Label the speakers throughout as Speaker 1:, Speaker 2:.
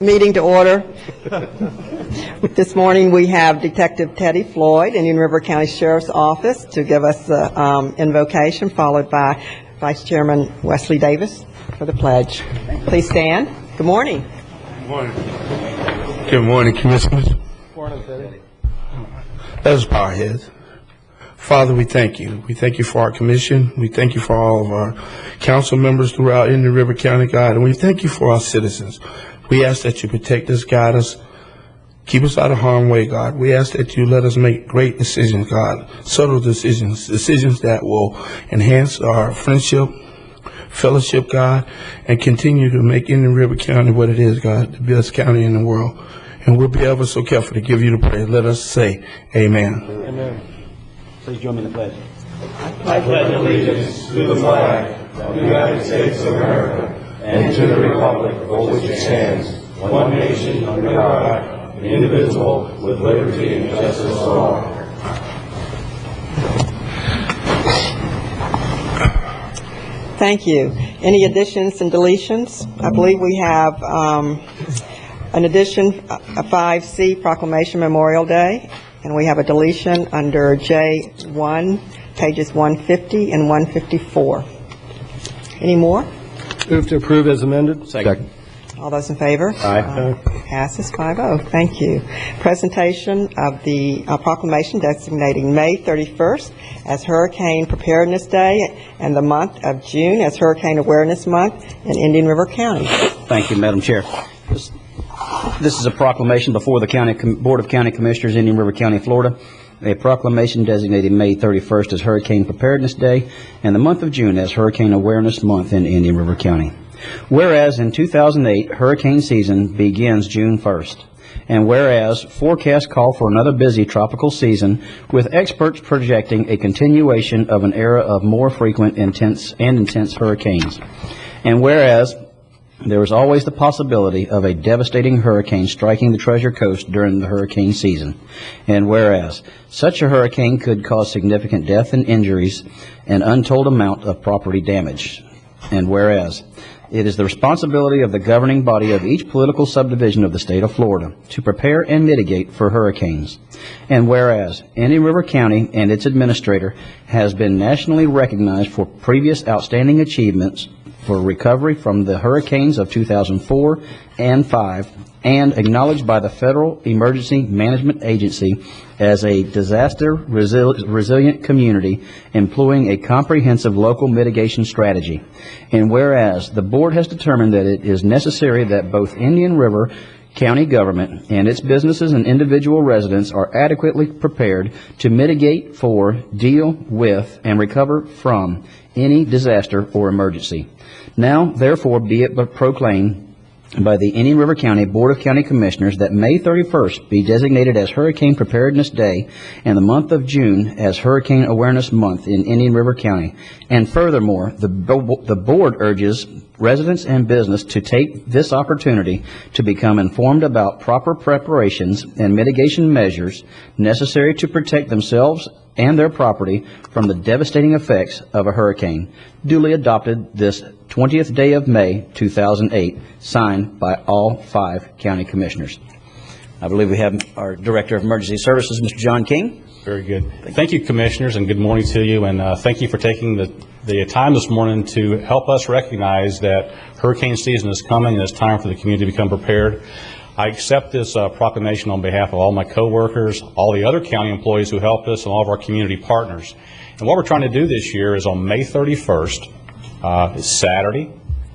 Speaker 1: Meeting to order. This morning we have Detective Teddy Floyd, Indian River County Sheriff's Office, to give us the invocation, followed by Vice Chairman Wesley Davis for the pledge. Please stand. Good morning.
Speaker 2: Good morning. Good morning, Commissioners. Good morning, Teddy. Let us bow our heads. Father, we thank you. We thank you for our commission. We thank you for all of our council members throughout Indian River County, God, and we thank you for our citizens. We ask that you protect us, guide us, keep us out of harm's way, God. We ask that you let us make great decisions, God, subtle decisions, decisions that will enhance our friendship, fellowship, God, and continue to make Indian River County what it is, God, the best county in the world. And we'll be ever so careful to give you the praise. Let us say amen.
Speaker 3: Amen. Please join me in the pledge.
Speaker 4: I pledge allegiance to the flag of the United States of America and to the republic for which it stands, one nation under God, indivisible, with liberty and justice for all.
Speaker 1: Thank you. Any additions and deletions? I believe we have an addition, a 5C, Proclamation Memorial Day, and we have a deletion under J1, pages 150 and 154. Any more?
Speaker 3: Move to approve as amended.
Speaker 4: Second.
Speaker 1: All those in favor?
Speaker 3: Aye.
Speaker 1: Passes 5-0. Thank you. Presentation of the proclamation designating May 31st as Hurricane Preparedness Day and the month of June as Hurricane Awareness Month in Indian River County.
Speaker 5: Thank you, Madam Chair. This is a proclamation before the Board of County Commissioners, Indian River County, Florida. A proclamation designating May 31st as Hurricane Preparedness Day and the month of June as Hurricane Awareness Month in Indian River County. Whereas in 2008, hurricane season begins June 1st. And whereas forecasts call for another busy tropical season, with experts projecting a continuation of an era of more frequent, intense hurricanes. And whereas there is always the possibility of a devastating hurricane striking the Treasure Coast during the hurricane season. And whereas such a hurricane could cause significant death and injuries, an untold amount of property damage. And whereas it is the responsibility of the governing body of each political subdivision of the state of Florida to prepare and mitigate for hurricanes. And whereas Indian River County and its administrator has been nationally recognized for previous outstanding achievements for recovery from the hurricanes of 2004 and 5, and acknowledged by the Federal Emergency Management Agency as a disaster resilient community employing a comprehensive local mitigation strategy. And whereas the board has determined that it is necessary that both Indian River County government and its businesses and individual residents are adequately prepared to mitigate for, deal with, and recover from any disaster or emergency. Now, therefore, be it proclaimed by the Indian River County Board of County Commissioners that May 31st be designated as Hurricane Preparedness Day and the month of June as Hurricane Awareness Month in Indian River County. And furthermore, the board urges residents and business to take this opportunity to become informed about proper preparations and mitigation measures necessary to protect themselves and their property from the devastating effects of a hurricane. Duly adopted this 20th day of May 2008, signed by all 5 county commissioners. I believe we have our Director of Emergency Services, Mr. John King.
Speaker 6: Very good. Thank you, commissioners, and good morning to you. And thank you for taking the time this morning to help us recognize that hurricane season is coming and it's time for the community to become prepared. I accept this proclamation on behalf of all my coworkers, all the other county employees who helped us, and all of our community partners. And what we're trying to do this year is on May 31st, it's Saturday,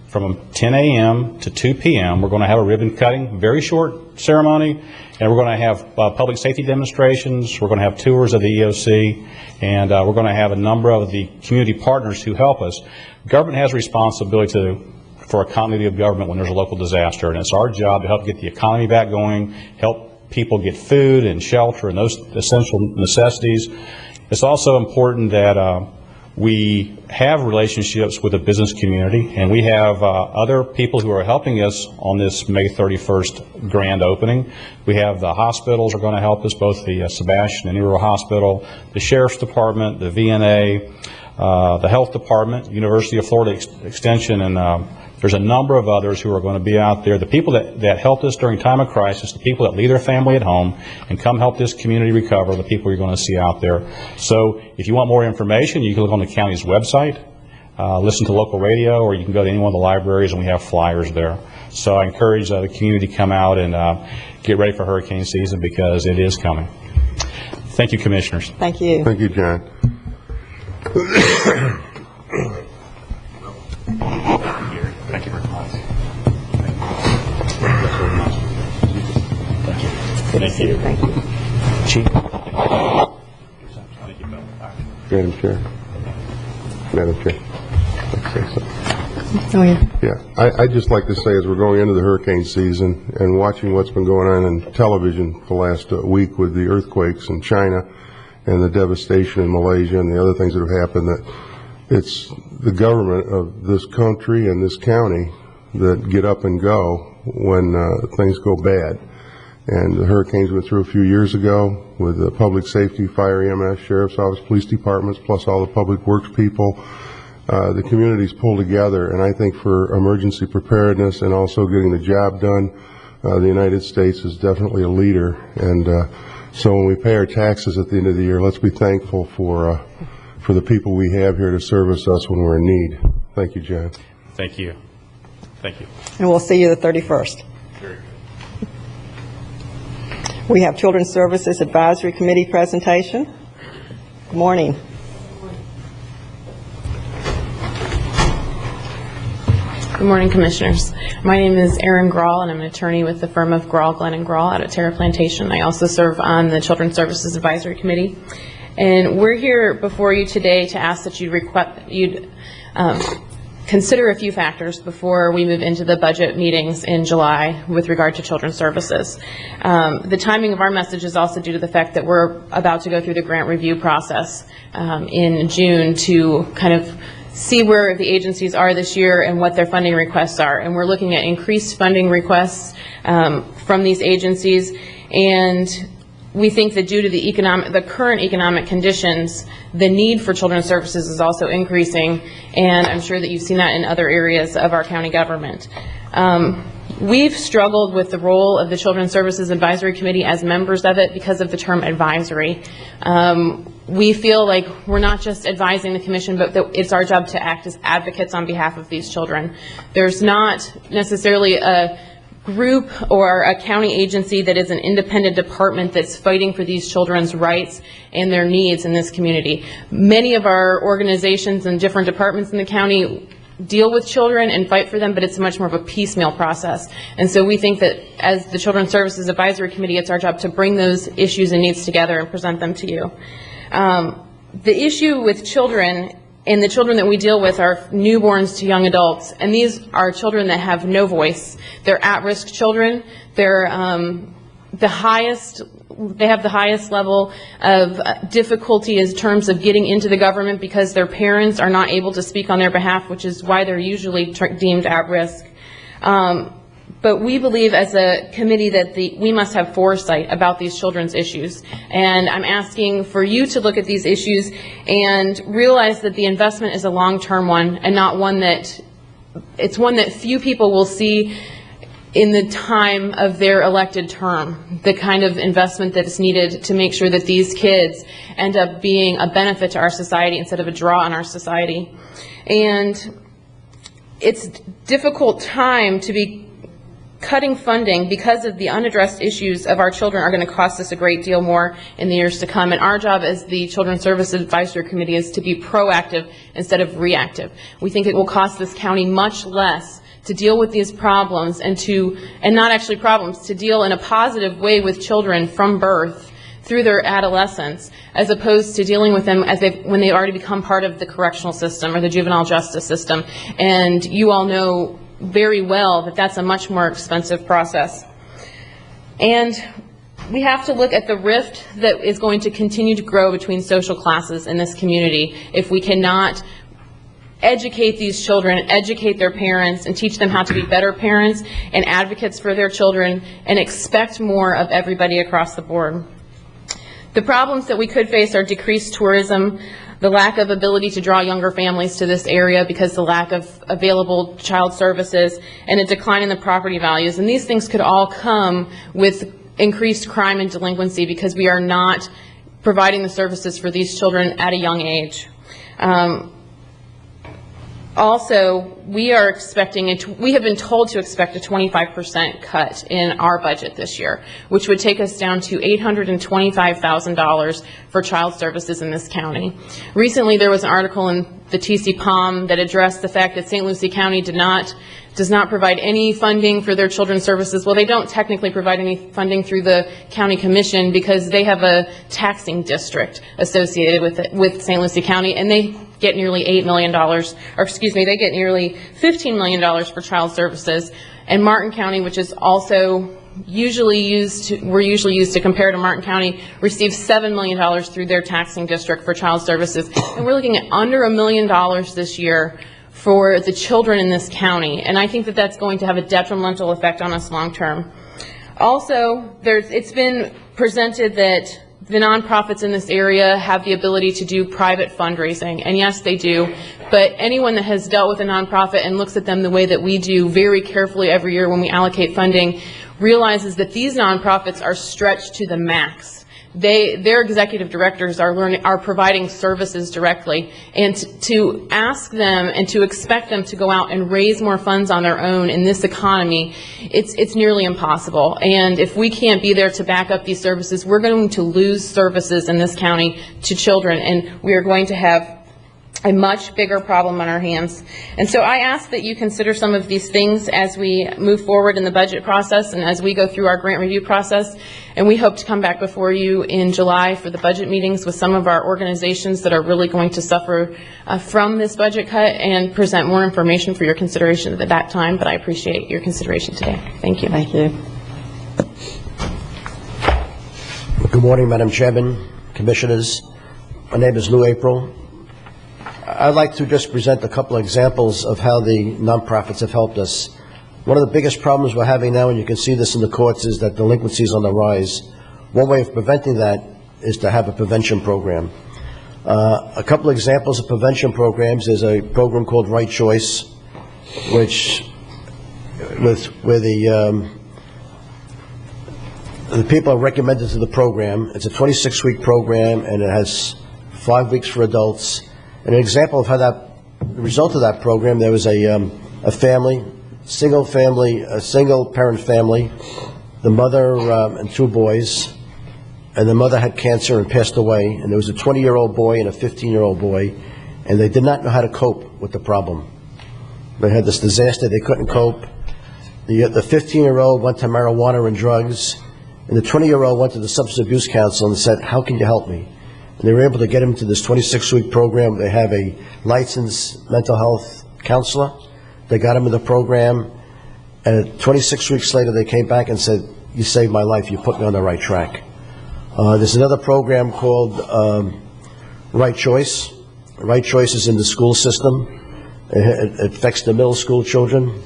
Speaker 6: from 10 a.m. to 2 p.m. We're going to have a ribbon cutting, very short ceremony, and we're going to have public safety demonstrations. We're going to have tours of the EOC, and we're going to have a number of the community partners who help us. Government has a responsibility for a continuity of government when there's a local disaster, and it's our job to help get the economy back going, help people get food and shelter and those essential necessities. It's also important that we have relationships with the business community, and we have other people who are helping us on this May 31st grand opening. We have the hospitals are going to help us, both the Sebastian and Nero Hospital, the Sheriff's Department, the VNA, the Health Department, University of Florida Extension, and There's a number of others who are going to be out there. The people that helped us during time of crisis, the people that leave their family at home and come help this community recover, the people you're going to see out there. So if you want more information, you can look on the county's website, listen to local radio, or you can go to any one of the libraries, and we have flyers there. So I encourage the community to come out and get ready for hurricane season, because it is coming. Thank you, Commissioners.
Speaker 1: Thank you.
Speaker 7: Thank you, John.
Speaker 6: Thank you very much. Thank you.
Speaker 1: Thank you.
Speaker 6: Chief.
Speaker 7: Madam Chair. Madam Chair. Let's say so.
Speaker 1: Oh, yeah.
Speaker 7: Yeah, I'd just like to say, as we're going into the hurricane season and watching what's been going on in television for the last week with the earthquakes in China and the devastation in Malaysia and the other things that have happened, that it's the government of this country and this county that get up and go when things go bad. And the hurricanes went through a few years ago with the public safety, fire, EMS, sheriff's office, police departments, plus all the public works people. The communities pull together, and I think for emergency preparedness and also getting the job done, the United States is definitely a leader. And so when we pay our taxes at the end of the year, let's be thankful for the people we have here to service us when we're in need. Thank you, John.
Speaker 6: Thank you. Thank you.
Speaker 1: And we'll see you the 31st.
Speaker 6: Very good.
Speaker 1: We have Children's Services Advisory Committee presentation. Good morning.
Speaker 8: Good morning, Commissioners. My name is Erin Grawl, and I'm an attorney with the firm of Grawl, Glenn & Grawl out at Terra Plantation. I also serve on the Children's Services Advisory Committee. And we're here before you today to ask that you'd consider a few factors before we move into the budget meetings in July with regard to children's services. The timing of our message is also due to the fact that we're about to go through the grant review process in June to kind of see where the agencies are this year and what their funding requests are. And we're looking at increased funding requests from these agencies, and we think that due to the current economic conditions, the need for children's services is also increasing, and I'm sure that you've seen that in other areas of our county government. We've struggled with the role of the Children's Services Advisory Committee as members of it because of the term advisory. We feel like we're not just advising the commission, but that it's our job to act as advocates on behalf of these children. There's not necessarily a group or a county agency that is an independent department that's fighting for these children's rights and their needs in this community. Many of our organizations and different departments in the county deal with children and fight for them, but it's much more of a piecemeal process. And so we think that as the Children's Services Advisory Committee, it's our job to bring those issues and needs together and present them to you. The issue with children and the children that we deal with are newborns to young adults, and these are children that have no voice. They're at-risk children. They're they have the highest level of difficulty in terms of getting into the government because their parents are not able to speak on their behalf, which is why they're usually deemed at risk. But we believe as a committee that we must have foresight about these children's issues. And I'm asking for you to look at these issues and realize that the investment is a long-term one and not one that, it's one that few people will see in the time of their elected term, the kind of investment that's needed to make sure that these kids end up being a benefit to our society instead of a draw on our society. And it's a difficult time to be cutting funding because of the unaddressed issues of our children are going to cost us a great deal more in the years to come. And our job as the Children's Services Advisory Committee is to be proactive instead of reactive. We think it will cost this county much less to deal with these problems and not actually problems, to deal in a positive way with children from birth through their adolescence, as opposed to dealing with them when they've already become part of the correctional system or the juvenile justice system. And you all know very well that that's a much more expensive process. And we have to look at the rift that is going to continue to grow between social classes in this community if we cannot educate these children, educate their parents, and teach them how to be better parents and advocates for their children, and expect more of everybody across the board. The problems that we could face are decreased tourism, the lack of ability to draw younger families to this area because the lack of available child services, and a decline in the property values. And these things could all come with increased crime and delinquency because we are not providing the services for these children at a young age. Also, we have been told to expect a 25% cut in our budget this year, which would take us down to $825,000 for child services in this county. Recently, there was an article in the TC Palm that addressed the fact that St. Lucie County does not provide any funding for their children's services. Well, they don't technically provide any funding through the county commission because they have a taxing district associated with St. Lucie County, and they get nearly $8 million, they get nearly $15 million for child services. And Martin County, which is also usually used to compare to Martin County, receives $7 million through their taxing district for child services. And we're looking at under $1 million this year for the children in this county. And I think that that's going to have a detrimental effect on us long term. Also, it's been presented that the nonprofits in this area have the ability to do private fundraising, and yes, they do, but anyone that has dealt with a nonprofit and looks at them the way that we do very carefully every year when we allocate funding realizes that these nonprofits are stretched to the max. Their executive directors are providing services directly, and to ask them and to expect them to go out and raise more funds on their own in this economy, it's nearly impossible. And if we can't be there to back up these services, we're going to lose services in this county to children, and we are going to have a much bigger problem on our hands. And so I ask that you consider some of these things as we move forward in the budget process and as we go through our grant review process. And we hope to come back before you in July for the budget meetings with some of our organizations that are really going to suffer from this budget cut, and present more information for your consideration at that time. But I appreciate your consideration today. Thank you.
Speaker 1: Thank you.
Speaker 9: Good morning, Madam Chairman, Commissioners. My name is Lou April. I'd like to just present a couple of examples of how the nonprofits have helped us. One of the biggest problems we're having now, and you can see this in the courts, is that delinquency is on the rise. One way of preventing that is to have a prevention program. A couple of examples of prevention programs is a program called Right Choice, where the people are recommended to the program. It's a 26-week program, and it has 5 weeks for adults. And an example of how the result of that program, there was a single parent family, the mother and 2 boys, and the mother had cancer and passed away, and there was a 20-year-old boy and a 15-year-old boy, and they did not know how to cope with the problem. They had this disaster, they couldn't cope. The 15-year-old went to marijuana and drugs, and the 20-year-old went to the Substance Abuse Council and said, "How can you help me?" And they were able to get him to this 26-week program. They have a licensed mental health counselor. They got him in the program, and 26 weeks later they came back and said, "You saved my life, you put me on the right track." There's another program called Right Choice. Right Choice is in the school system. It affects the middle school children.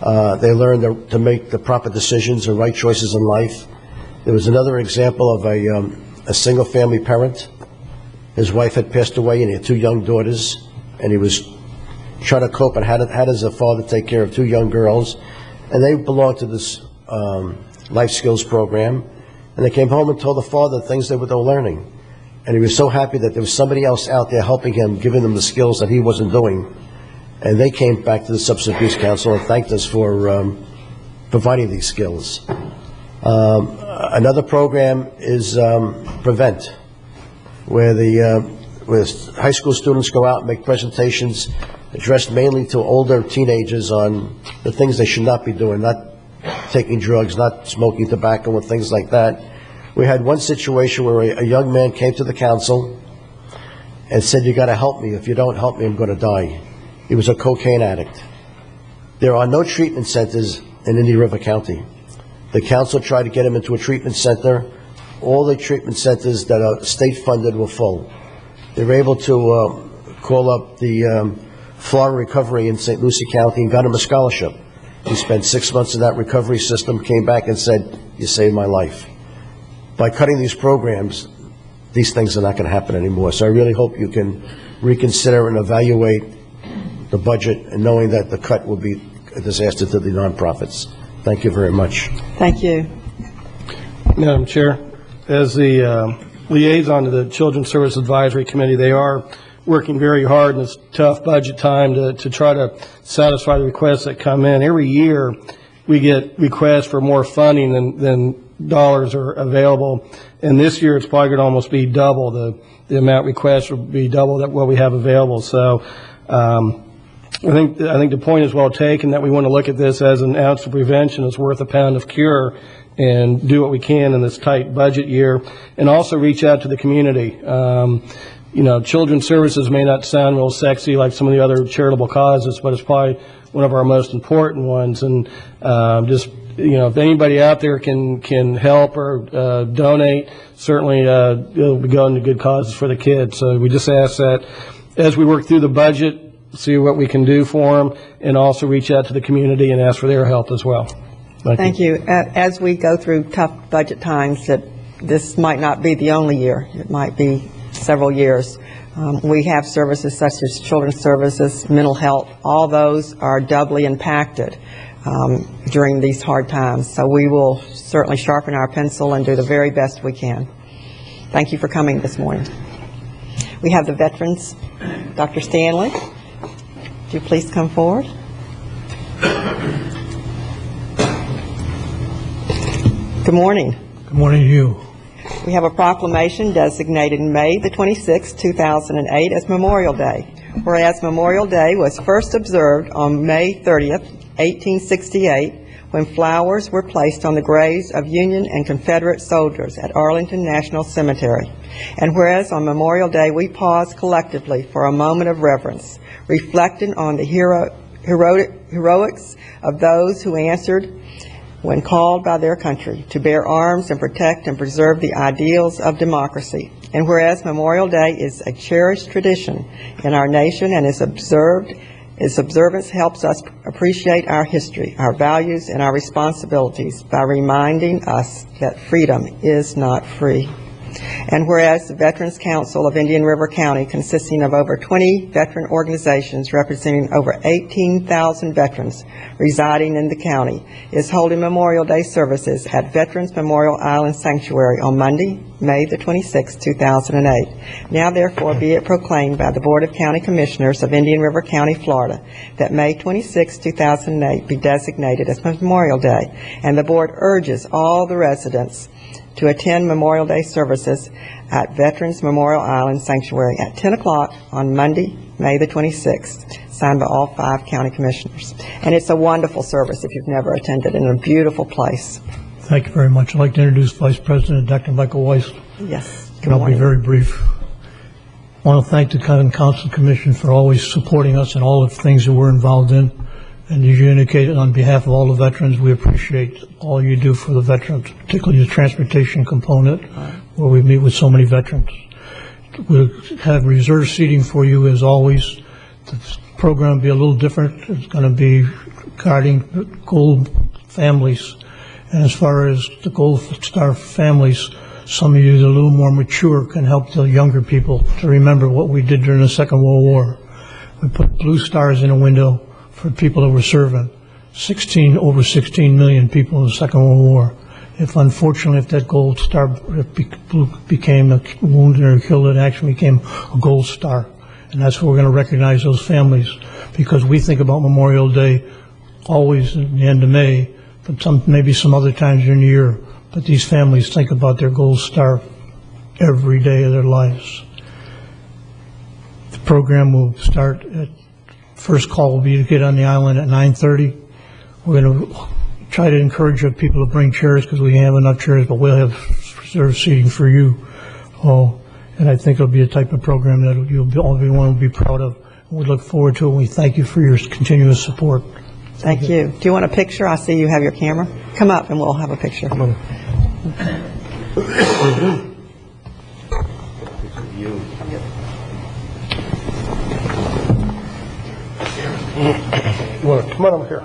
Speaker 9: They learn to make the proper decisions and right choices in life. There was another example of a single family parent. His wife had passed away and he had 2 young daughters, and he was trying to cope and how does a father take care of 2 young girls, and they belonged to this life skills program, and they came home and told the father things they were learning, and he was so happy that there was somebody else out there helping him, giving them the skills that he wasn't doing. And they came back to the Substance Abuse Council and thanked us for providing these skills. Another program is Prevent, where high school students go out and make presentations addressed mainly to older teenagers on the things they should not be doing, not taking drugs, not smoking tobacco and things like that. We had one situation where a young man came to the council and said, "You got to help me. If you don't help me, I'm going to die." He was a cocaine addict. There are no treatment centers in Indian River County. The council tried to get him into a treatment center. All the treatment centers that are state funded were full. They were able to call up the Florida Recovery in St. Lucie County and got him a scholarship. He spent 6 months in that recovery system, came back and said, "You saved my life." By cutting these programs, these things are not going to happen anymore. So I really hope you can reconsider and evaluate the budget, and knowing that the cut will be a disaster to the nonprofits. Thank you very much.
Speaker 1: Thank you.
Speaker 3: Madam Chair, as the liaison to the Children's Service Advisory Committee, they are working very hard in this tough budget time to try to satisfy the requests that come in. Every year, we get requests for more funding than dollars are available, and this year it's probably going to almost be double. The amount requests will be double that what we have available. So I think the point is well taken, that we want to look at this as an ounce of prevention is worth a pound of cure, and do what we can in this tight budget year, and also reach out to the community. Children's services may not sound real sexy like some of the other charitable causes, but it's probably one of our most important ones. And if anybody out there can help or donate, certainly it'll be going to good causes for the kids. So we just ask that as we work through the budget, see what we can do for them, and also reach out to the community and ask for their help as well.
Speaker 1: Thank you. As we go through tough budget times, that this might not be the only year. It might be several years. We have services such as children's services, mental health. All those are doubly impacted during these hard times. So we will certainly sharpen our pencil and do the very best we can. Thank you for coming this morning. We have the veterans. Dr. Stanley, would you please come forward? Good morning.
Speaker 10: Good morning to you.
Speaker 1: We have a proclamation designated May the 26th, 2008 as Memorial Day. Whereas Memorial Day was first observed on May 30th, 1868, when flowers were placed on the graves of Union and Confederate soldiers at Arlington National Cemetery. And whereas on Memorial Day we pause collectively for a moment of reverence, reflecting on the heroics of those who answered when called by their country to bear arms and protect and preserve the ideals of democracy. And whereas Memorial Day is a cherished tradition in our nation, and its observance helps us appreciate our history, our values, and our responsibilities by reminding us that freedom is not free. And whereas the Veterans Council of Indian River County, consisting of over 20 veteran organizations representing over 18,000 veterans residing in the county, is holding Memorial Day services at Veterans Memorial Island Sanctuary on Monday, May the 26th, 2008. Now therefore be it proclaimed by the Board of County Commissioners of Indian River County, Florida, that May 26, 2008 be designated as Memorial Day, and the Board urges all the residents to attend Memorial Day services at Veterans Memorial Island Sanctuary at 10 o'clock on Monday, May the 26th, signed by all 5 county commissioners. And it's a wonderful service if you've never attended, in a beautiful place.
Speaker 10: Thank you very much. I'd like to introduce Vice President Dr. Michael Weiss.
Speaker 1: Yes.
Speaker 10: And I'll be very brief. I want to thank the County Council Commission for always supporting us in all the things that we're involved in. And as you indicated, on behalf of all the veterans, we appreciate all you do for the veterans, particularly the transportation component, where we meet with so many veterans. We'll have reserved seating for you as always. The program will be a little different. It's going to be guarding gold families. And as far as the Gold Star families, some of you that are a little more mature can help the younger people to remember what we did during the Second World War. We put blue stars in a window for people that were serving. Over 16 million people in the Second World War. If that gold star became wounded or killed, it actually became a gold star. And that's what we're going to recognize those families, because we think about Memorial Day always in the end of May, but maybe some other times during the year. But these families think about their gold star every day of their lives. The program will start at first call will be to get on the island at 9:30. We're going to try to encourage people to bring chairs, because we have enough chairs, but we'll have reserved seating for you. And I think it'll be a type of program that everyone will be proud of. We look forward to it, and we thank you for your continuous support.
Speaker 1: Thank you. Do you want a picture? I see you have your camera. Come up and we'll have a picture.
Speaker 3: Come on over here.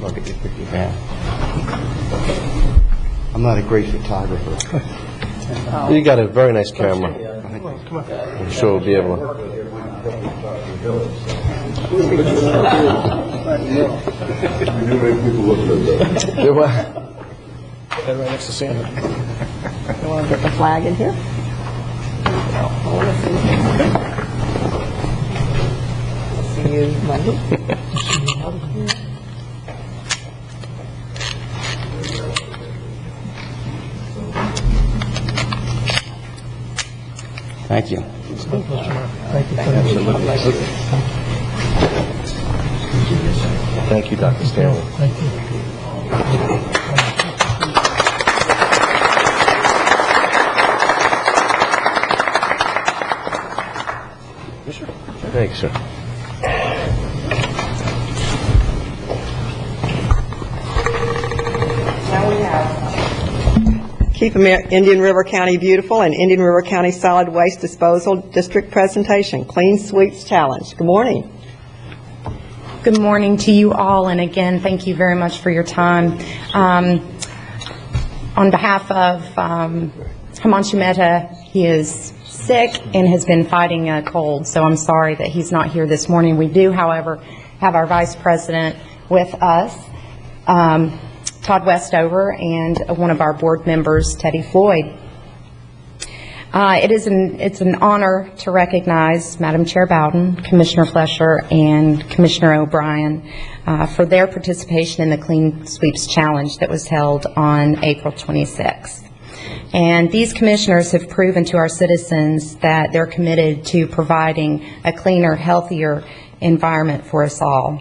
Speaker 9: Look at your picture. I'm not a great photographer.
Speaker 4: You got a very nice camera. I'm sure we'll be able to. You what?
Speaker 3: Right next to Santa.
Speaker 1: You want to get the flag in here? See you Monday.
Speaker 5: Thank you.
Speaker 4: Thank you, Dr. Stanley.
Speaker 10: Thank you.
Speaker 4: Thanks, sir.
Speaker 1: Keep Indian River County Beautiful and Indian River County Solid Waste Disposal District Presentation, Clean Sweeps Challenge. Good morning.
Speaker 11: Good morning to you all, and again, thank you very much for your time. On behalf of Himanshu Mehta, he is sick and has been fighting a cold, so I'm sorry that he's not here this morning. We do, however, have our Vice President with us, Todd Westover, and one of our board members, Teddy Floyd. It's an honor to recognize Madam Chair Bowden, Commissioner Flesher, and Commissioner O'Brien for their participation in the Clean Sweeps Challenge that was held on April 26th. And these commissioners have proven to our citizens that they're committed to providing a cleaner, healthier environment for us all.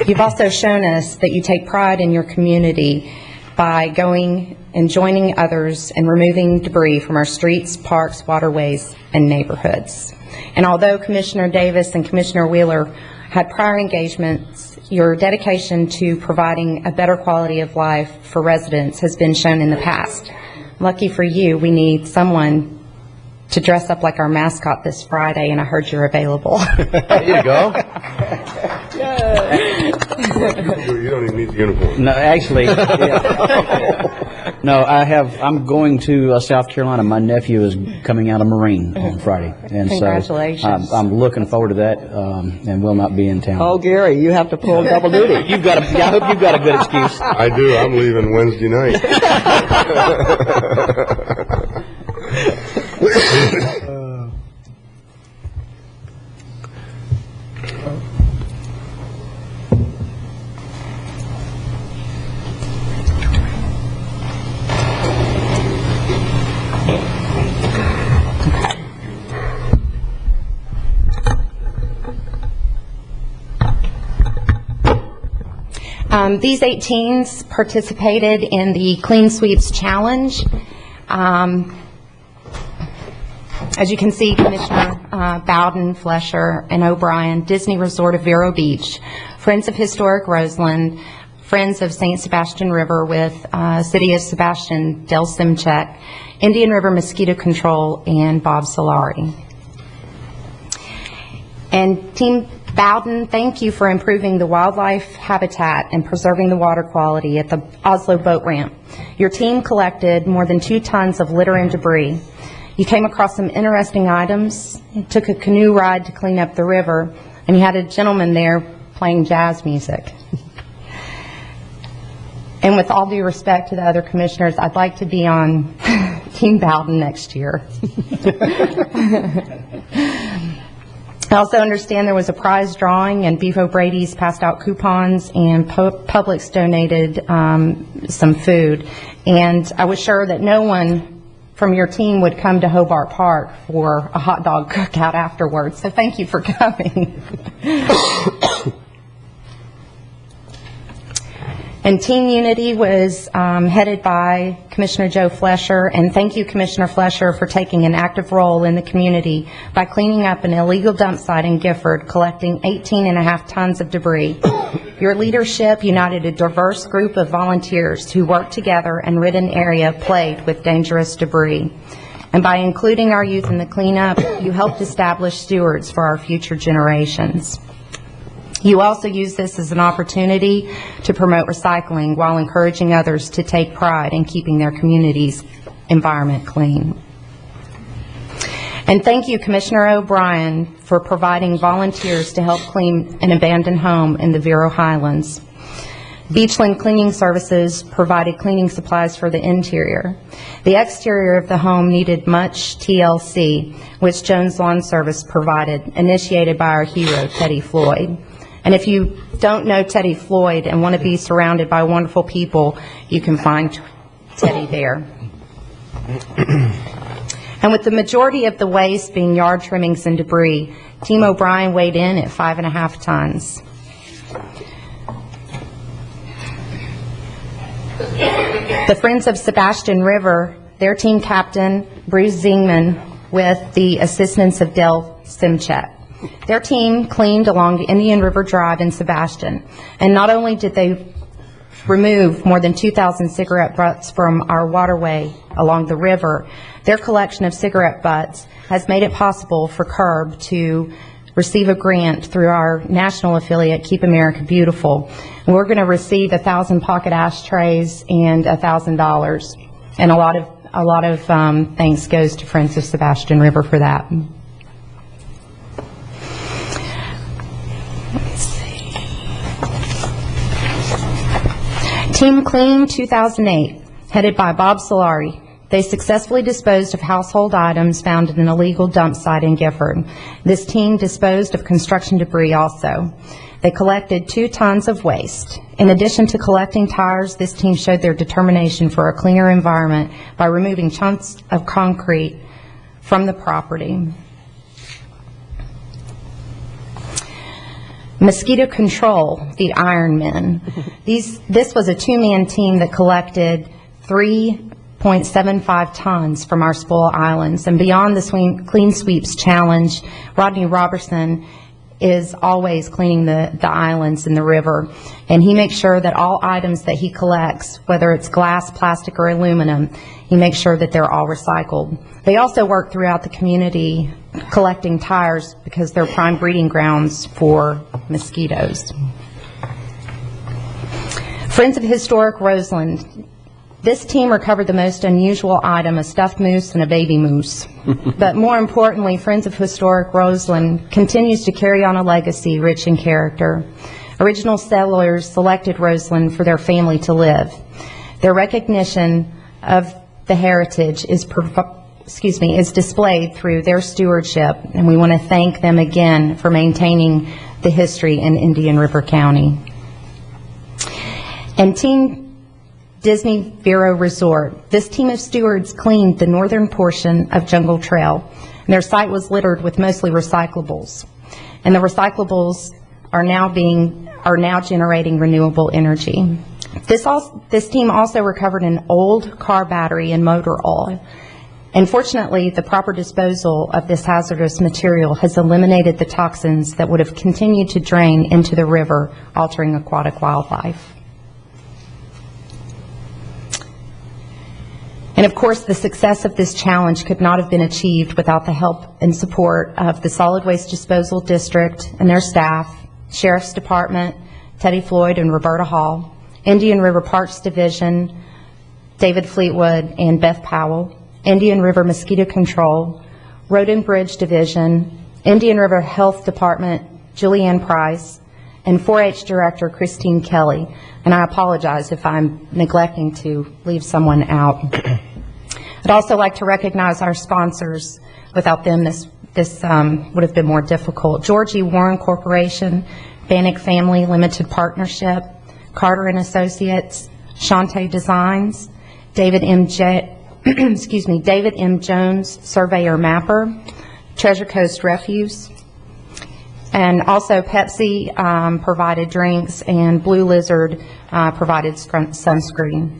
Speaker 11: You've also shown us that you take pride in your community by going and joining others and removing debris from our streets, parks, waterways, and neighborhoods. And although Commissioner Davis and Commissioner Wheeler had prior engagements, your dedication to providing a better quality of life for residents has been shown in the past. Lucky for you, we need someone to dress up like our mascot this Friday, and I heard you're available.
Speaker 4: There you go.
Speaker 7: You don't even need the uniform.
Speaker 5: No, actually, yeah. No, I'm going to South Carolina. My nephew is coming out of Marine on Friday. And
Speaker 11: Congratulations.
Speaker 5: So I'm looking forward to that and will not be in town.
Speaker 1: Oh, Gary, you have to pull double duty.
Speaker 5: I hope you've got a good excuse.
Speaker 7: I do. I'm leaving Wednesday night.
Speaker 11: These 8 teams participated in the Clean Sweeps Challenge. As you can see, Commissioner Bowden, Flesher, and O'Brien, Disney Resort of Vero Beach, Friends of Historic Roseland, Friends of St. Sebastian River with City of Sebastian, Del Simchek, Indian River Mosquito Control, and Bob Solari. And Team Bowden, thank you for improving the wildlife habitat and preserving the water quality at the Oslo boat ramp. Your team collected more than 2 tons of litter and debris. You came across some interesting items, took a canoe ride to clean up the river, and you had a gentleman there playing jazz music. And with all due respect to the other commissioners, I'd like to be on Team Bowden next year. I also understand there was a prize drawing, and Beef O'Brady's passed out coupons, and Publix donated some food. And I was sure that no one from your team would come to Hobart Park for a hot dog cookout afterwards, so thank you for coming. And Team Unity was headed by Commissioner Joe Flesher, and thank you, Commissioner Flesher, for taking an active role in the community by cleaning up an illegal dump site in Gifford, collecting 18.5 tons of debris. Your leadership united a diverse group of volunteers who worked together and rid an area plagued with dangerous debris. And by including our youth in the cleanup, you helped establish stewards for our future generations. You also use this as an opportunity to promote recycling while encouraging others to take pride in keeping their community's environment clean. And thank you, Commissioner O'Brien, for providing volunteers to help clean an abandoned home in the Vero Highlands. Beachland Cleaning Services provided cleaning supplies for the interior. The exterior of the home needed much TLC, which Jones Lawn Service provided, initiated by our hero, Teddy Floyd. And if you don't know Teddy Floyd and want to be surrounded by wonderful people, you can find Teddy there. And with the majority of the waste being yard trimmings and debris, Team O'Brien weighed in at 5.5 tons. The Friends of Sebastian River, their team captain, Bruce Zingman, with the assistance of Dale Simchek. Their team cleaned along the Indian River Drive in Sebastian, and not only did they remove more than 2,000 cigarette butts from our waterway along the river, their collection of cigarette butts has made it possible for CURB to receive a grant through our national affiliate, Keep America Beautiful. And we're going to receive 1,000 pocket ashtrays and $1,000. And a lot of thanks goes to Friends of Sebastian River for that. Let's see. Team Clean 2008, headed by Bob Solari. They successfully disposed of household items found at an illegal dump site in Gifford. This team disposed of construction debris also. They collected 2 tons of waste. In addition to collecting tires, this team showed their determination for a cleaner environment by removing chunks of concrete from the property. Mosquito Control, the Iron Men. This was a 2-man team that collected 3.75 tons from our spoil islands. And beyond the Clean Sweeps Challenge, Rodney Robertson is always cleaning the islands and the river. And he makes sure that all items that he collects, whether it's glass, plastic, or aluminum, he makes sure that they're all recycled. They also work throughout the community collecting tires because they're prime breeding grounds for mosquitoes. Friends of Historic Roseland. This team recovered the most unusual item, a stuffed moose and a baby moose. But more importantly, Friends of Historic Roseland continues to carry on a legacy rich in character. Original settlers selected Roseland for their family to live. Their recognition of the heritage is displayed through their stewardship, and we want to thank them again for maintaining the history in Indian River County. And Team Disney Vero Resort. This team of stewards cleaned the northern portion of Jungle Trail, and their site was littered with mostly recyclables. And the recyclables are now generating renewable energy. This team also recovered an old car battery and motor oil. And fortunately, the proper disposal of this hazardous material has eliminated the toxins that would have continued to drain into the river, altering aquatic wildlife. And of course, the success of this challenge could not have been achieved without the help and support of the Solid Waste Disposal District and their staff, Sheriff's Department, Teddy Floyd and Roberta Hall, Indian River Parks Division, David Fleetwood and Beth Powell, Indian River Mosquito Control, Road and Bridge Division, Indian River Health Department, Julianne Price, and 4-H Director Christine Kelly. And I apologize if I'm neglecting to leave someone out. I'd also like to recognize our sponsors. Without them, this would have been more difficult. George E. Warren Corporation, Bannock Family Limited Partnership, Carter and Associates, Shante Designs, David M. Jones Surveyor Mapper, Treasure Coast Refuse, and also Pepsi provided drinks, and Blue Lizard provided sunscreen.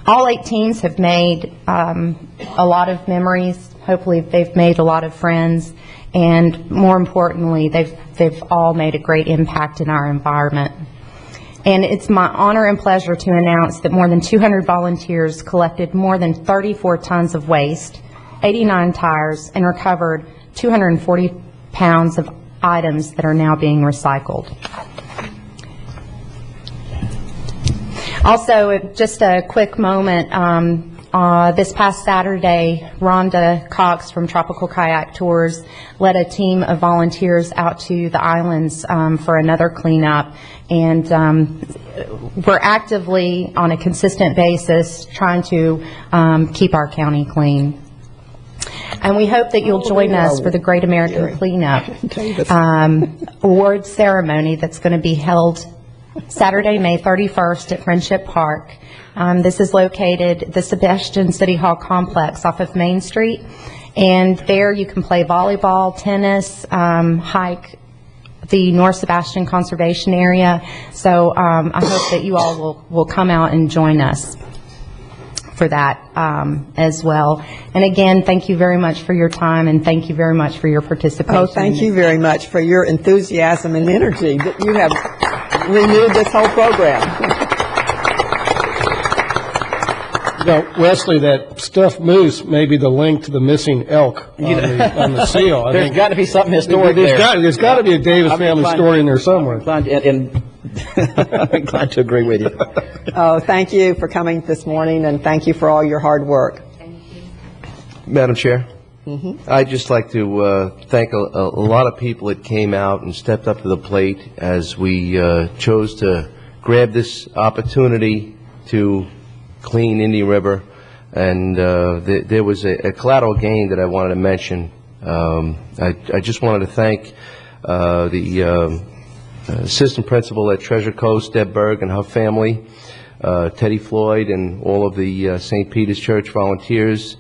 Speaker 11: All 8 teams have made a lot of memories. Hopefully they've made a lot of friends, and more importantly, they've all made a great impact in our environment. And it's my honor and pleasure to announce that more than 200 volunteers collected more than 34 tons of waste, 89 tires, and recovered 240 pounds of items that are now being recycled. Also, just a quick moment, this past Saturday, Rhonda Cox from Tropical Kayak Tours led a team of volunteers out to the islands for another cleanup, and we're actively, on a consistent basis, trying to keep our county clean. And we hope that you'll join us for the Great American Cleanup award ceremony that's going to be held Saturday, May 31st at Friendship Park. This is located at the Sebastian City Hall complex off of Main Street. And there you can play volleyball, tennis, hike the North Sebastian Conservation Area. So I hope that you all will come out and join us for that as well. And again, thank you very much for your time, and thank you very much for your participation.
Speaker 1: Oh, thank you very much for your enthusiasm and energy that you have renewed this whole program.
Speaker 3: You know, Wesley, that stuffed moose may be the link to the missing elk on the seal.
Speaker 5: There's got to be something historic there.
Speaker 3: There's got to be a Davis family story in there somewhere.
Speaker 5: I'm inclined to agree with you.
Speaker 1: Oh, thank you for coming this morning, and thank you for all your hard work.
Speaker 12: Madam Chair, I'd just like to thank a lot of people that came out and stepped up to the plate as we chose to grab this opportunity to clean Indian River. And there was a collateral gain that I wanted to mention. I just wanted to thank the assistant principal at Treasure Coast, Deb Berg, and her family, Teddy Floyd, and all of the St. Peter's Church volunteers,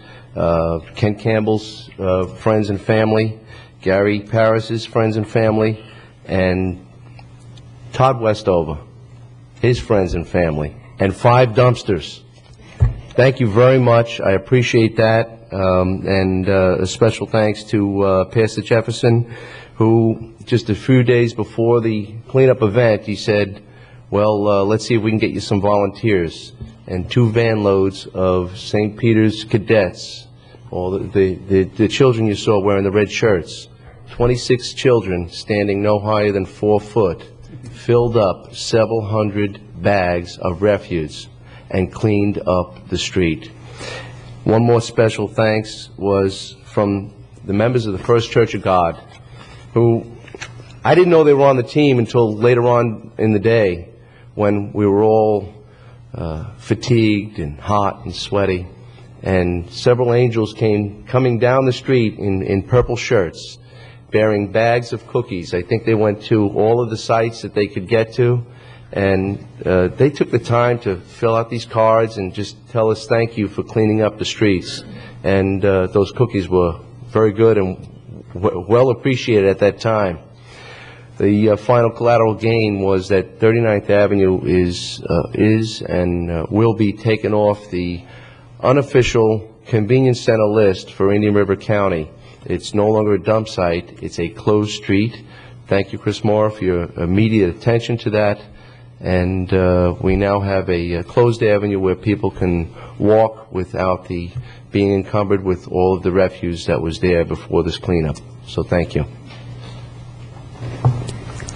Speaker 12: Ken Campbell's friends and family, Gary Paris's friends and family, and Todd Westover, his friends and family, and 5 dumpsters. Thank you very much. I appreciate that. And a special thanks to Pastor Jefferson, who just a few days before the cleanup event, he said, well, let's see if we can get you some volunteers. And 2 van loads of St. Peter's cadets, all the children you saw wearing the red shirts, 26 children standing no higher than 4 foot, filled up several hundred bags of refuse and cleaned up the street. One more special thanks was from the members of the First Church of God, who I didn't know they were on the team until later on in the day when we were all fatigued and hot and sweaty, and several angels came coming down the street in purple shirts bearing bags of cookies. I think they went to all of the sites that they could get to, and they took the time to fill out these cards and just tell us thank you for cleaning up the streets. And those cookies were very good and well appreciated at that time. The final collateral gain was that 39th Avenue is and will be taken off the unofficial convenience center list for Indian River County. It's no longer a dump site. It's a closed street. Thank you, Chris Moore, for your immediate attention to that. And we now have a closed avenue where people can walk without being encumbered with all of the refuse that was there before this cleanup. So thank you.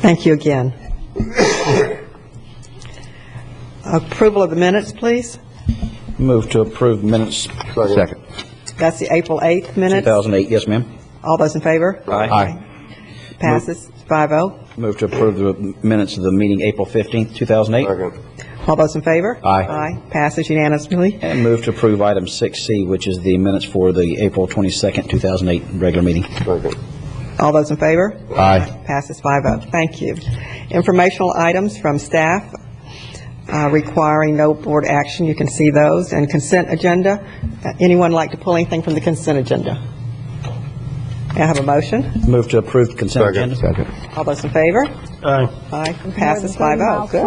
Speaker 1: Thank you again. Approval of the minutes, please.
Speaker 5: Move to approve minutes.
Speaker 12: Second.
Speaker 1: That's the April 8th minutes.
Speaker 5: 2008, yes, ma'am.
Speaker 1: All those in favor?
Speaker 5: Aye.
Speaker 1: Passes 5-0.
Speaker 5: Move to approve the minutes of the meeting April 15th, 2008.
Speaker 12: Second.
Speaker 1: All those in favor?
Speaker 5: Aye.
Speaker 1: Aye. Passes unanimously.
Speaker 5: And move to approve item 6C, which is the minutes for the April 22nd, 2008 regular meeting.
Speaker 12: Second.
Speaker 1: All those in favor?
Speaker 5: Aye.
Speaker 1: Passes 5-0. Thank you. Informational items from staff requiring no board action. You can see those. And consent agenda. Anyone like to pull anything from the consent agenda? May I have a motion?
Speaker 5: Move to approve the consent agenda.
Speaker 12: Second.
Speaker 1: All those in favor?
Speaker 3: Aye.
Speaker 1: Aye. Passes 5-0. Good.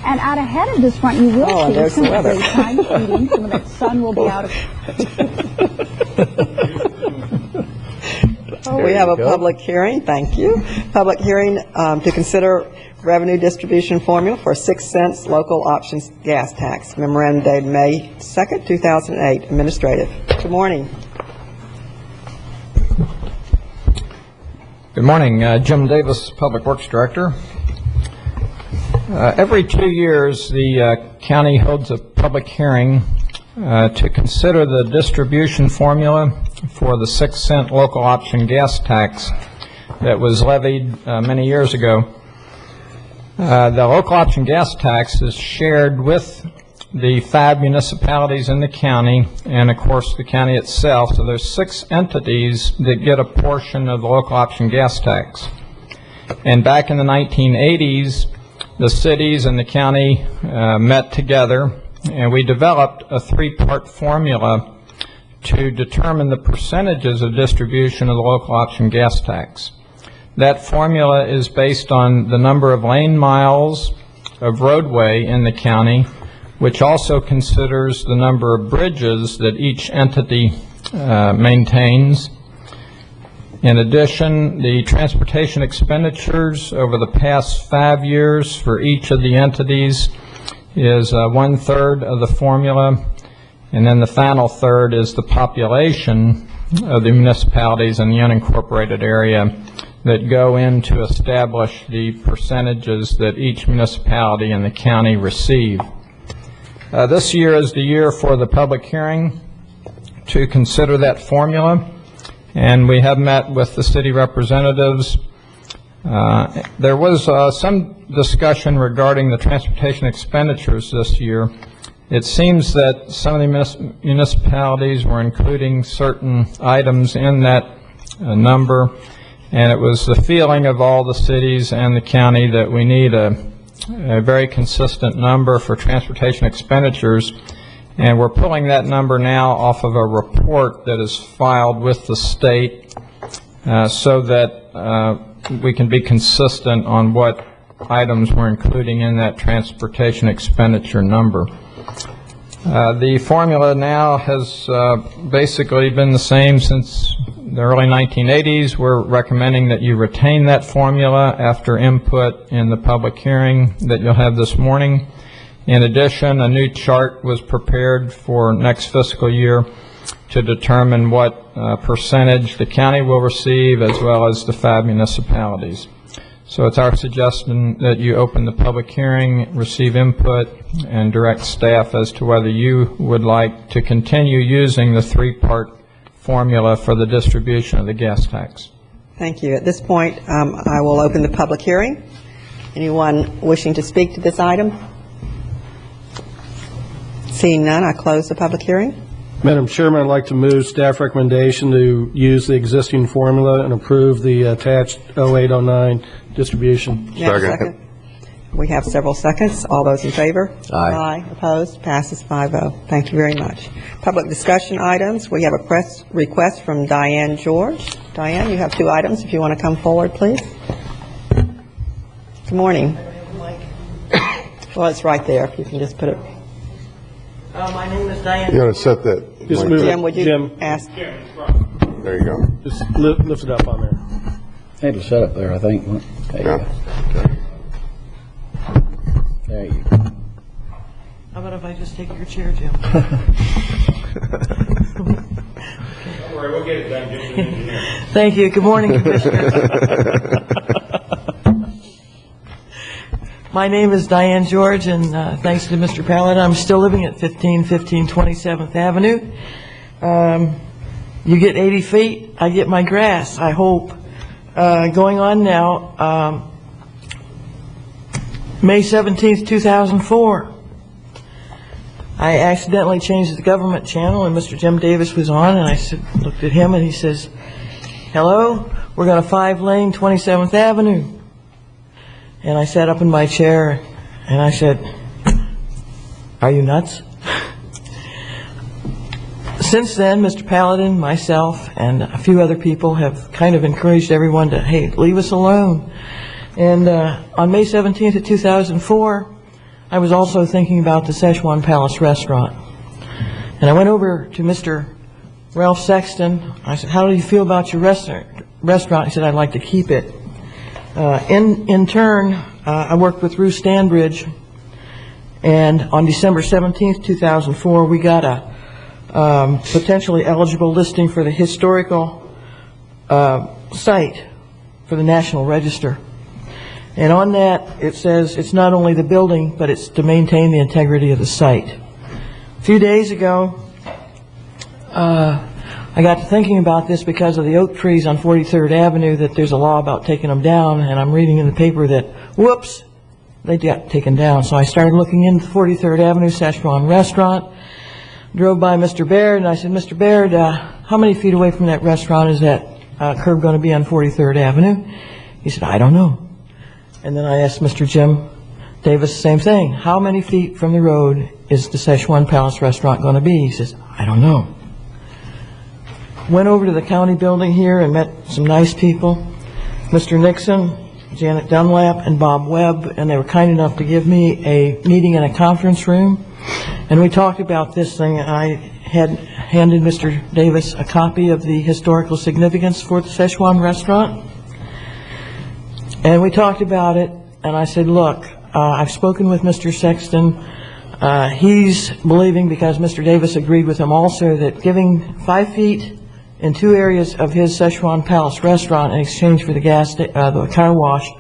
Speaker 13: And out ahead of this front, you will
Speaker 1: Oh, and
Speaker 13: see
Speaker 1: there's
Speaker 13: some
Speaker 1: the
Speaker 13: of the
Speaker 1: weather.
Speaker 13: daytime heating. Some of that sun will be out of.
Speaker 1: We have a public hearing, thank you. Public hearing to consider revenue distribution formula for 6 cents local options gas tax. Memorandum dated May 2nd, 2008. Administrative. Good morning.
Speaker 14: Good morning. Jim Davis, Public Works Director. Every 2 years, the county holds a public hearing to consider the distribution formula for the 6-cent local option gas tax that was levied many years ago. The local option gas tax is shared with the 5 municipalities in the county and, of course, the county itself. So there's 6 entities that get a portion of the local option gas tax. And back in the 1980s, the cities and the county met together, and we developed a 3-part formula to determine the percentages of distribution of the local option gas tax. That formula is based on the number of lane miles of roadway in the county, which also considers the number of bridges that each entity maintains. In addition, the transportation expenditures over the past 5 years for each of the entities is 1/3 of the formula, and then the final third is the population of the municipalities in the unincorporated area that go in to establish the percentages that each municipality in the county receive. This year is the year for the public hearing to consider that formula, and we have met with the city representatives. There was some discussion regarding the transportation expenditures this year. It seems that some of the municipalities were including certain items in that number, and it was the feeling of all the cities and the county that we need a very consistent number for transportation expenditures, and we're pulling that number now off of a report that is filed with the state so that we can be consistent on what items we're including in that transportation expenditure number. The formula now has basically been the same since the early 1980s. We're recommending that you retain that formula after input in the public hearing that you'll have this morning. In addition, a new chart was prepared for next fiscal year to determine what percentage the county will receive as well as the 5 municipalities. So it's our suggestion that you open the public hearing, receive input, and direct staff as to whether you would like to continue using the 3-part formula for the distribution of the gas tax.
Speaker 1: Thank you. At this point, I will open the public hearing. Anyone wishing to speak to this item? Seeing none, I close the public hearing.
Speaker 3: Madam Chairman, I'd like to move staff recommendation to use the existing formula and approve the attached 0809 distribution.
Speaker 1: Second. We have several seconds. All those in favor?
Speaker 12: Aye.
Speaker 1: Aye. Opposed? Passes 5-0. Thank you very much. Public discussion items. We have a press request from Diane George. Diane, you have 2 items. If you want to come forward, please. Good morning. Well, it's right there. If you can just put it.
Speaker 15: My name is Diane.
Speaker 7: You want to set that?
Speaker 3: Just move
Speaker 1: Jim,
Speaker 3: it.
Speaker 1: would you
Speaker 3: Jim,
Speaker 1: ask?
Speaker 7: There you go.
Speaker 3: just lift it up on there.
Speaker 5: It'll set up there, I think. There you go.
Speaker 7: Okay.
Speaker 5: There you go.
Speaker 15: How about if I just take your chair, Jim?
Speaker 6: Don't worry, we'll get it done. Jim's an engineer.
Speaker 15: Thank you. Good morning, Commissioners. My name is Diane George, and thanks to Mr. Paladin, I'm still living at 1515 27th Avenue. You get 80 feet, I get my grass, I hope. Going on now, May 17th, 2004, I accidentally changed the government channel, and Mr. Jim Davis was on, and I looked at him, and he says, "Hello, we're going to 5-lane 27th Avenue." And I sat up in my chair, and I said, "Are you nuts?" Since then, Mr. Paladin, myself, and a few other people have kind of encouraged everyone to, hey, leave us alone. And on May 17th of 2004, I was also thinking about the Szechuan Palace restaurant. And I went over to Mr. Ralph Sexton. I said, "How do you feel about your restaurant?" He said, "I'd like to keep it." In turn, I worked with Ruth Stanbridge, and on December 17th, 2004, we got a potentially eligible listing for the historical site for the National Register. And on that, it says it's not only the building, but it's to maintain the integrity of the site. A few days ago, I got to thinking about this because of the oak trees on 43rd Avenue, that there's a law about taking them down, and I'm reading in the paper that, whoops, they got taken down. So I started looking into 43rd Avenue Szechuan Restaurant, drove by Mr. Baird, and I said, Mr. Baird, how many feet away from that restaurant is that curb going to be on 43rd Avenue? He said, I don't know. And then I asked Mr. Jim Davis the same thing. How many feet from the road is the Szechuan Palace restaurant going to be? He says, I don't know. Went over to the county building here and met some nice people. Mr. Nixon, Janet Dunlap, and Bob Webb, and they were kind enough to give me a meeting in a conference room. And we talked about this thing. I had handed Mr. Davis a copy of the historical significance for the Szechuan restaurant. And we talked about it, and I said, look, I've spoken with Mr. Sexton. He's believing, because Mr. Davis agreed with him also, that giving 5 feet in 2 areas of his Szechuan Palace restaurant in exchange for the car wash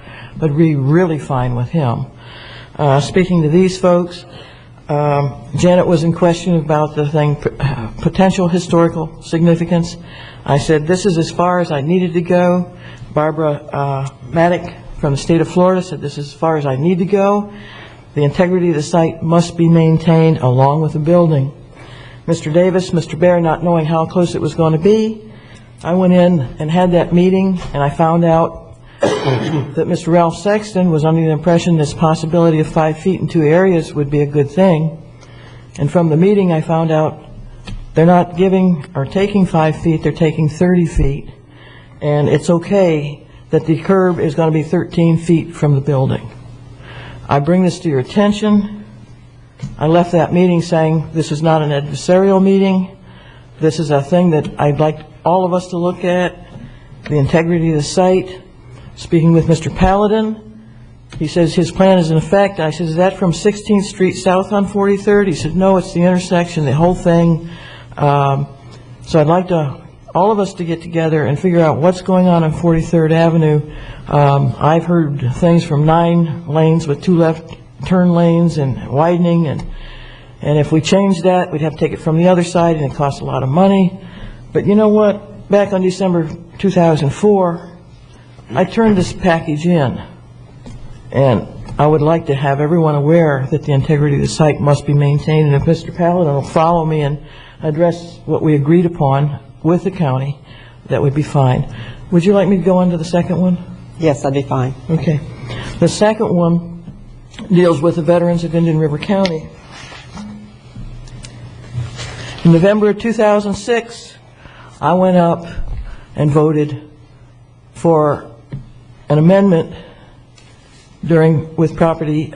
Speaker 15: would be really fine with him. Speaking to these folks, Janet was in question about the thing, potential historical significance. I said, this is as far as I needed to go. Barbara Maddock from the state of Florida said, this is as far as I need to go. The integrity of the site must be maintained along with the building. Mr. Davis, Mr. Baer, not knowing how close it was going to be, I went in and had that meeting, and I found out that Mr. Ralph Sexton was under the impression this possibility of 5 feet in 2 areas would be a good thing. And from the meeting, I found out they're not giving or taking 5 feet, they're taking 30 feet. And it's okay that the curb is going to be 13 feet from the building. I bring this to your attention. I left that meeting saying this is not an adversarial meeting. This is a thing that I'd like all of us to look at, the integrity of the site. Speaking with Mr. Paladin, he says his plan is in effect. I said, is that from 16th Street South on 43rd? He said, no, it's the intersection, the whole thing. So I'd like all of us to get together and figure out what's going on 43rd Avenue. I've heard things from 9 lanes with 2 left turn lanes and widening, and if we change that, we'd have to take it from the other side, and it costs a lot of money. But you know what? Back on December 2004, I turned this package in, and I would like to have everyone aware that the integrity of the site must be maintained, and if Mr. Paladin will follow me and address what we agreed upon with the county, that would be fine. Would you like me to go on to the second one?
Speaker 1: Yes, that'd be fine.
Speaker 15: Okay. The second one deals with the veterans of Indian River County. In November of 2006, I went up and voted for an amendment with property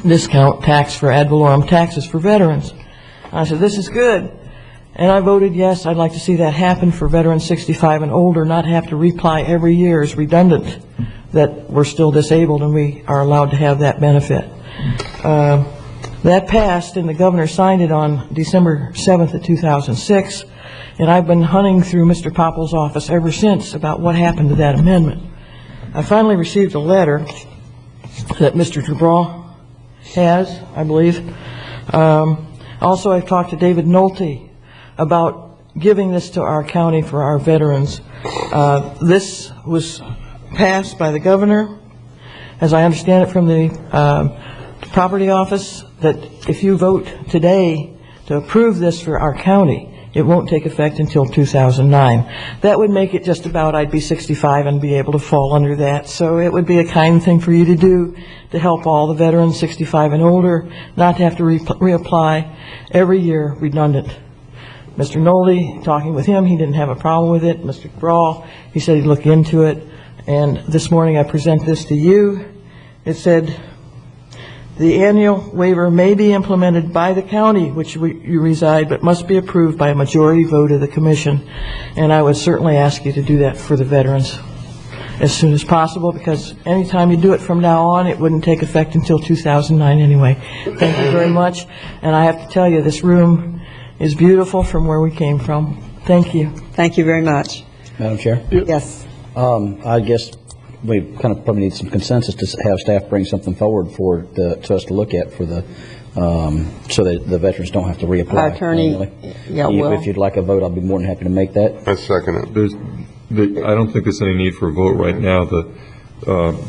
Speaker 15: discount tax for ad valorem taxes for veterans. I said, this is good. And I voted yes, I'd like to see that happen for veterans 65 and older, not have to reapply every year. It's redundant that we're still disabled and we are allowed to have that benefit. That passed, and the governor signed it on December 7th of 2006, and I've been hunting through Mr. Popple's office ever since about what happened to that amendment. I finally received a letter that Mr. Dubraw has, I believe. Also, I've talked to David Nolte about giving this to our county for our veterans. This was passed by the governor, as I understand it from the property office, that if you vote today to approve this for our county, it won't take effect until 2009. That would make it just about I'd be 65 and be able to fall under that. So it would be a kind thing for you to do to help all the veterans 65 and older not to have to reapply every year redundant. Mr. Nolte, talking with him, he didn't have a problem with it. Mr. Brawl, he said he'd look into it. And this morning I present this to you. It said, the annual waiver may be implemented by the county which you reside, but must be approved by a majority vote of the commission. And I would certainly ask you to do that for the veterans as soon as possible, because anytime you do it from now on, it wouldn't take effect until 2009 anyway. Thank you very much. And I have to tell you, this room is beautiful from where we came from. Thank you.
Speaker 1: Thank you very much.
Speaker 5: Madam Chair?
Speaker 1: Yes.
Speaker 5: I guess we kind of probably need some consensus to have staff bring something forward to us to look at for the, so that the veterans don't have to reapply.
Speaker 1: Our attorney, yeah, will.
Speaker 5: If you'd like a vote, I'll be more than happy to make that.
Speaker 7: I second it.
Speaker 16: I don't think there's any need for a vote right now.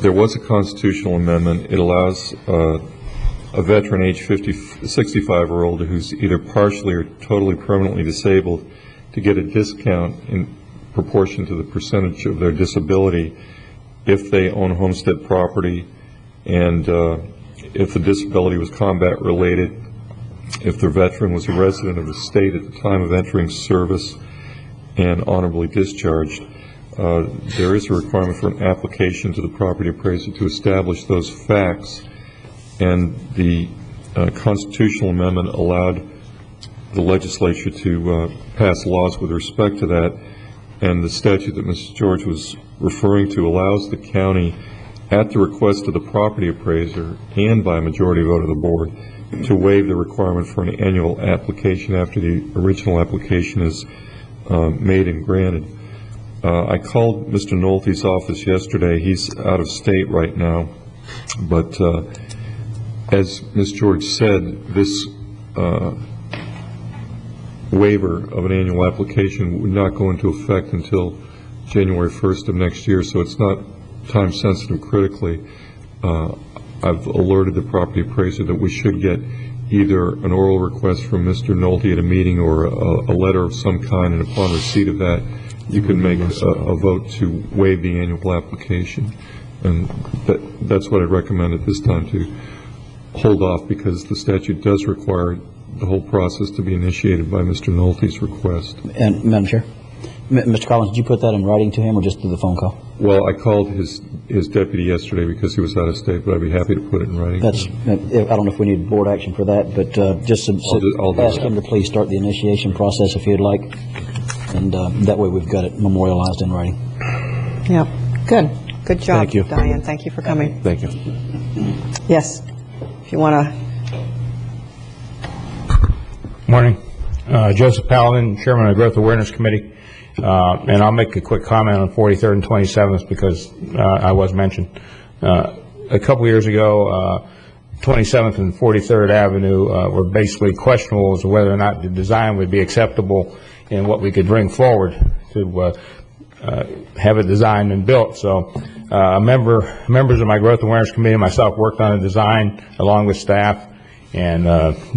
Speaker 16: There was a constitutional amendment. It allows a veteran age 65 or older who's either partially or totally permanently disabled to get a discount in proportion to the percentage of their disability if they own homestead property and if the disability was combat related, if the veteran was a resident of the state at the time of entering service and honorably discharged. There is a requirement for an application to the property appraiser to establish those facts, and the constitutional amendment allowed the legislature to pass laws with respect to that, and the statute that Mrs. George was referring to allows the county, at the request of the property appraiser and by a majority vote of the board, to waive the requirement for an annual application after the original application is made and granted. I called Mr. Nolte's office yesterday. He's out of state right now, but as Ms. George said, this waiver of an annual application would not go into effect until January 1st of next year, so it's not time sensitive critically. I've alerted the property appraiser that we should get either an oral request from Mr. Nolte at a meeting or a letter of some kind, and upon receipt of that, you can make a vote to waive the annual application. And that's what I recommend at this time, to hold off, because the statute does require the whole process to be initiated by Mr. Nolte's request.
Speaker 5: And Madam Chair, Mr. Collins, did you put that in writing to him or just through the phone call?
Speaker 16: Well, I called his deputy yesterday because he was out of state, but I'd be happy to put it in writing.
Speaker 5: I don't know if we need board action for that, but just
Speaker 16: I'll
Speaker 5: ask him to please start the initiation process if you'd like, and that way we've got it memorialized in writing.
Speaker 1: Yeah, good. Good job,
Speaker 5: Thank you.
Speaker 1: Diane. Thank you for coming.
Speaker 12: Thank you.
Speaker 1: Yes, if you want to.
Speaker 17: Morning. Joseph Paladin, Chairman of the Growth Awareness Committee. And I'll make a quick comment on 43rd and 27th because I was mentioned. A couple years ago, 27th and 43rd Avenue were basically questionable as to whether or not the design would be acceptable and what we could bring forward to have it designed and built. So members of my Growth Awareness Committee and myself worked on a design along with staff. And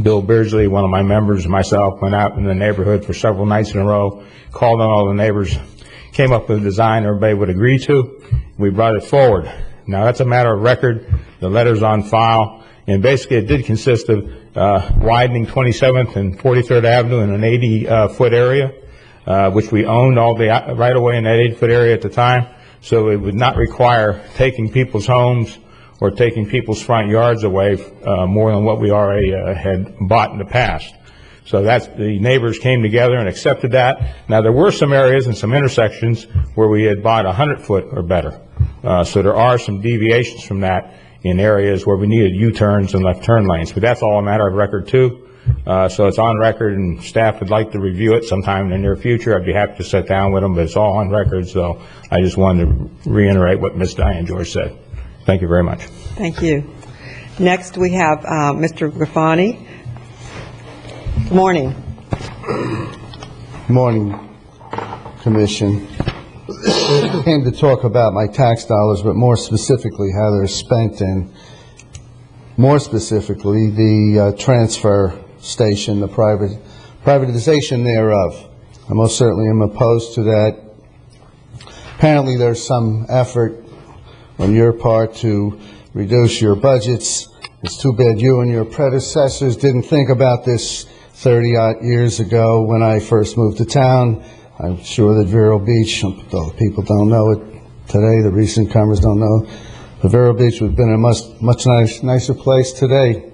Speaker 17: Bill Beardsley, one of my members, and myself went out in the neighborhood for several nights in a row, called on all the neighbors, came up with a design everybody would agree to. We brought it forward. Now, that's a matter of record. The letter's on file. And basically, it did consist of widening 27th and 43rd Avenue in an 80-foot area, which we owned all the right-of-way in that 80-foot area at the time. So it would not require taking people's homes or taking people's front yards away more than what we already had bought in the past. So the neighbors came together and accepted that. Now, there were some areas and some intersections where we had bought 100-foot or better. So there are some deviations from that in areas where we needed U-turns and left turn lanes. But that's all a matter of record, too. So it's on record, and staff would like to review it sometime in the near future. I'd be happy to sit down with them, but it's all on record. So I just wanted to reiterate what Ms. Diane George said. Thank you very much.
Speaker 1: Thank you. Next, we have Mr. Grafani. Good morning.
Speaker 18: Good morning, Commission. I came to talk about my tax dollars, but more specifically how they're spent, and more specifically the transfer station, the privatization thereof. I most certainly am opposed to that. Apparently there's some effort on your part to reduce your budgets. It's too bad you and your predecessors didn't think about this 30-odd years ago when I first moved to town. I'm sure that Vero Beach, though people don't know it today, the recent comers don't know, but Vero Beach would have been a much nicer place today.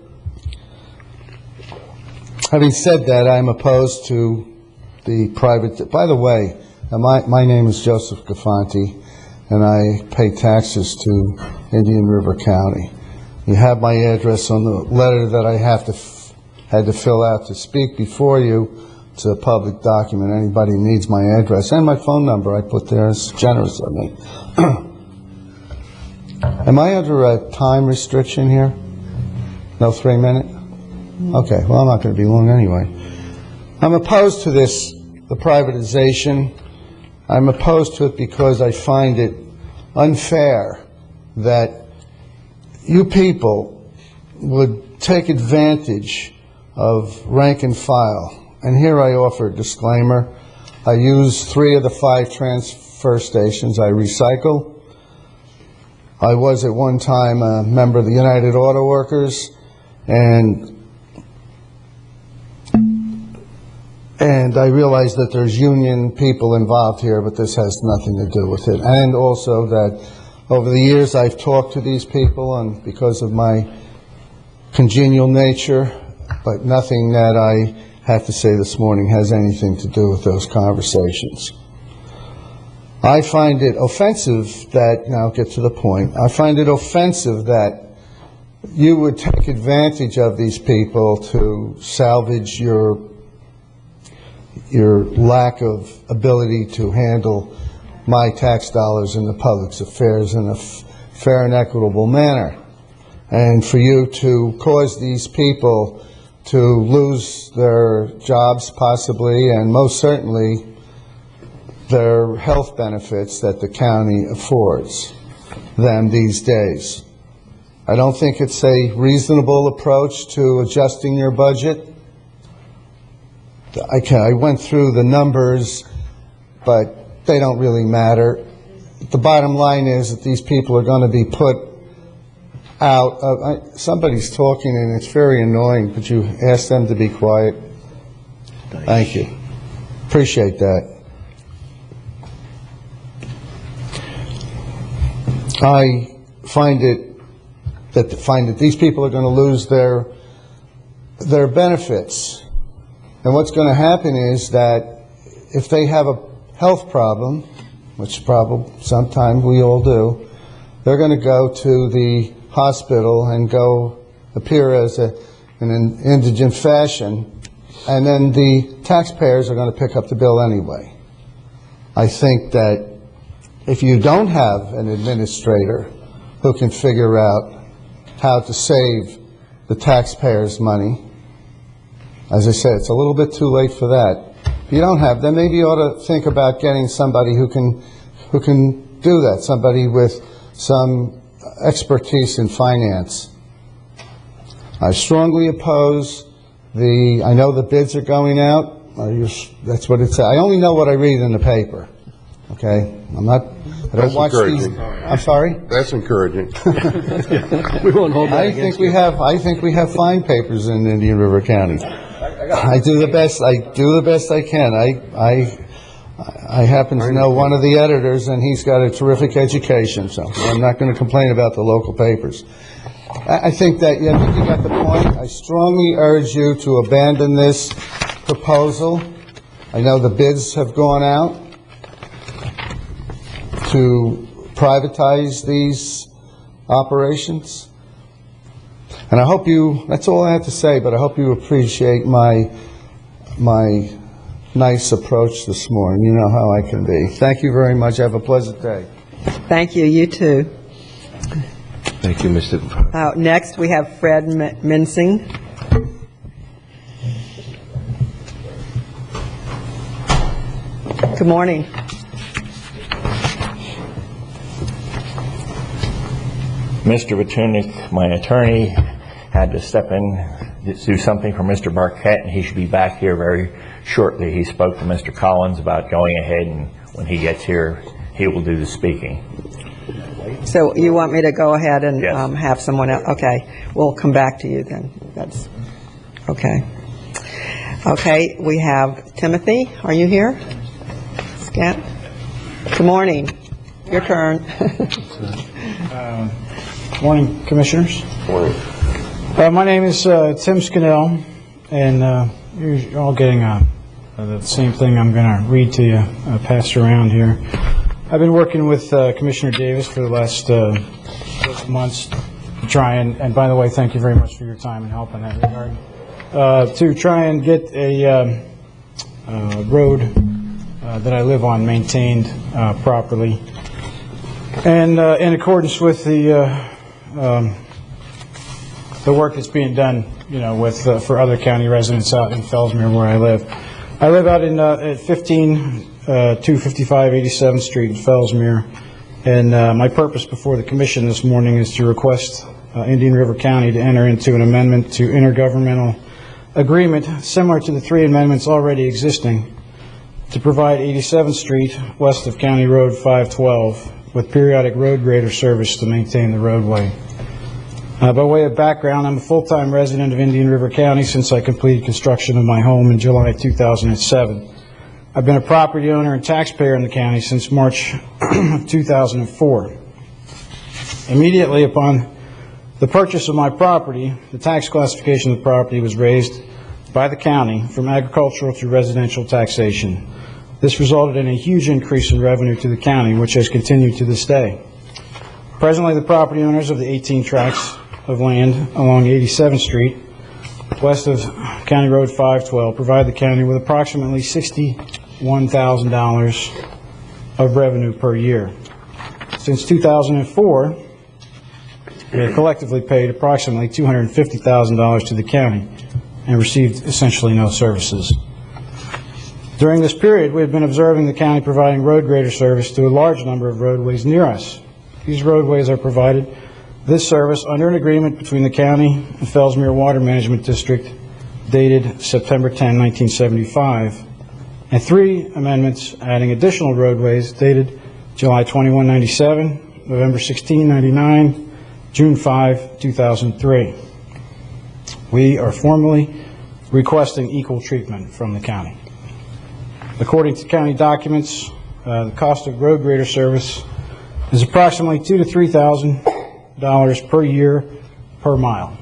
Speaker 18: Having said that, I'm opposed to the private. By the way, my name is Joseph Gafanti, and I pay taxes to Indian River County. You have my address on the letter that I had to fill out to speak before you, It's a public document. Anybody needs my address and my phone number I put there. It's generous of me. Am I under a time restriction here? No 3 minute? Okay, well, I'm not going to be long anyway. I'm opposed to this, the privatization. I'm opposed to it because I find it unfair that you people would take advantage of rank and file. And here I offer a disclaimer. I use 3 of the 5 transfer stations. I recycle. I was at one time a member of the United Auto Workers, and I realize that there's union people involved here, but this has nothing to do with it. And also that over the years I've talked to these people, and because of my congenial nature, but nothing that I have to say this morning has anything to do with those conversations. I find it offensive that, now I'll get to the point, I find it offensive that you would take advantage of these people to salvage your lack of ability to handle my tax dollars in the public's affairs in a fair and equitable manner. And for you to cause these people to lose their jobs possibly, and most certainly their health benefits that the county affords them these days. I don't think it's a reasonable approach to adjusting your budget. I went through the numbers, but they don't really matter. The bottom line is that these people are going to be put out of, somebody's talking and it's very annoying. Could you ask them to be quiet? Thank you. Appreciate that. I find that these people are going to lose their benefits. And what's going to happen is that if they have a health problem, which probably sometimes we all do, they're going to go to the hospital and go appear as in an indigent fashion, and then the taxpayers are going to pick up the bill anyway. I think that if you don't have an administrator who can figure out how to save the taxpayers' money, as I said, it's a little bit too late for that. If you don't have them, maybe you ought to think about getting somebody who can do that, somebody with some expertise in finance. I strongly oppose I know the bids are going out. That's what it says. I only know what I read in the paper. Okay? I don't watch these. I'm sorry?
Speaker 7: That's encouraging.
Speaker 3: We won't hold that
Speaker 18: I think we have fine papers in Indian River County. I do the best I can. I happen to know one of the editors, and he's got a terrific education, so I'm not going to complain about the local papers. I think that you got the point. I strongly urge you to abandon this proposal. I know the bids have gone out to privatize these operations. And I hope that's all I have to say, but I hope you appreciate my nice approach this morning. You know how I can be. Thank you very much. Have a pleasant day.
Speaker 1: Thank you. You too.
Speaker 12: Thank you, Mr.
Speaker 1: Next, we have Fred Mincing. Good morning.
Speaker 19: Mr. Vatunik, my attorney, had to step in to do something for Mr. Marquette, and he should be back here very shortly. He spoke to Mr. Collins about going ahead, and when he gets here, he will do the speaking.
Speaker 1: So you want me to go ahead and
Speaker 19: Yes.
Speaker 1: have someone else? Okay, we'll come back to you then. That's okay. Okay, we have Timothy. Are you here? Scat. Good morning. Your turn.
Speaker 20: Morning, Commissioners.
Speaker 7: Morning.
Speaker 20: My name is Tim Scannell, and you're all getting the same thing I'm going to read to you, passed around here. I've been working with Commissioner Davis for the last months to try and by the way, thank you very much for your time and help in that regard, to try and get road that I live on maintained properly. And in accordance with the work that's being done, for other county residents out in Fellsmere where I live. I live out in at 255 87th Street in Fellsmere, and my purpose before the commission this morning is to request Indian River County to enter into an amendment to intergovernmental agreement similar to the 3 amendments already existing to provide 87th Street west of County Road 512 with periodic road grader service to maintain the roadway. By way of background, I'm a full-time resident of Indian River County since I completed construction of my home in July 2007. I've been a property owner and taxpayer in the county since March of 2004. Immediately upon the purchase of my property, the tax classification of the property was raised by the county from agricultural to residential taxation. This resulted in a huge increase in revenue to the county, which has continued to this day. Presently, the property owners of the 18 tracts of land along 87th Street, west of County Road 512, provide the county with approximately $61,000 of revenue per year. Since 2004, we have collectively paid approximately $250,000 to the county and received essentially no services. During this period, we have been observing the county providing road grader service to a large number of roadways near us. These roadways are provided this service under an agreement between the county and Fellsmere Water Management District dated September 10, 1975, and 3 amendments adding additional roadways dated July 21, 97, November 16, 99, June 5, 2003. We are formally requesting equal treatment from the county. According to county documents, the cost of road grader service is approximately $2,000 to $3,000 per year per mile.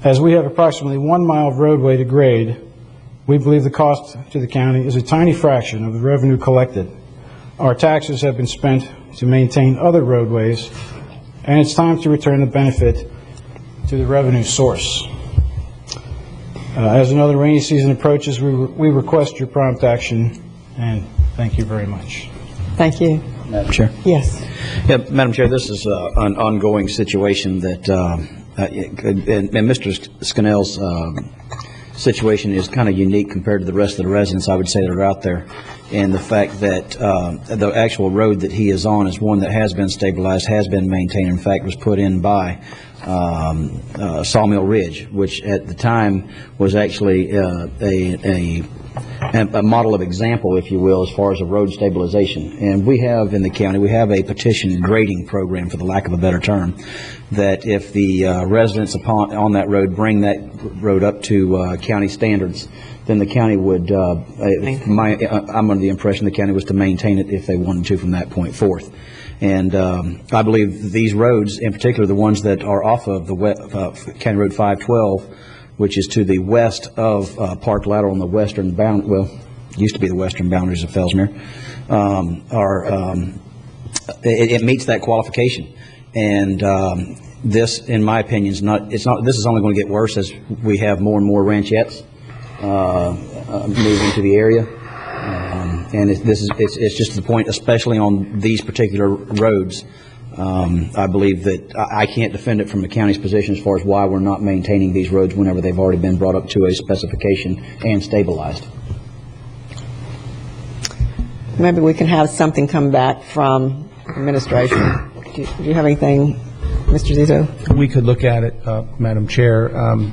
Speaker 20: As we have approximately 1 mile of roadway to grade, we believe the cost to the county is a tiny fraction of the revenue collected. Our taxes have been spent to maintain other roadways, and it's time to return the benefit to the revenue source. As another rainy season approaches, we request your prompt action, and thank you very much.
Speaker 1: Thank you.
Speaker 5: Madam Chair?
Speaker 1: Yes.
Speaker 5: Yeah, Madam Chair, this is an ongoing situation that, and Mr. Scannell's situation is kind of unique compared to the rest of the residents, I would say, that are out there. And the fact that the actual road that he is on is one that has been stabilized, has been maintained, in fact, was put in by Sawmill Ridge, which at the time was actually a model of example, if you will, as far as a road stabilization. And we have in the county, we have a petition grading program, for the lack of a better term, that if the residents on that road bring that road up to county standards, then the county would, I'm under the impression the county was to maintain it if they wanted to from that point forth. And I believe these roads, in particular the ones that are off of the County Road 512, which is to the west of Park Lateral on the western bound, well, used to be the western boundaries of Fellsmere, it meets that qualification. And this, in my opinion, this is only going to get worse as we have more and more ranchettes move into the area. And it's just the point, especially on these particular roads. I believe that I can't defend it from the county's position as far as why we're not maintaining these roads whenever they've already been brought up to a specification and stabilized.
Speaker 1: Maybe we can have something come back from administration. Do you have anything, Mr. Zito?
Speaker 2: We could look at it, Madam Chair.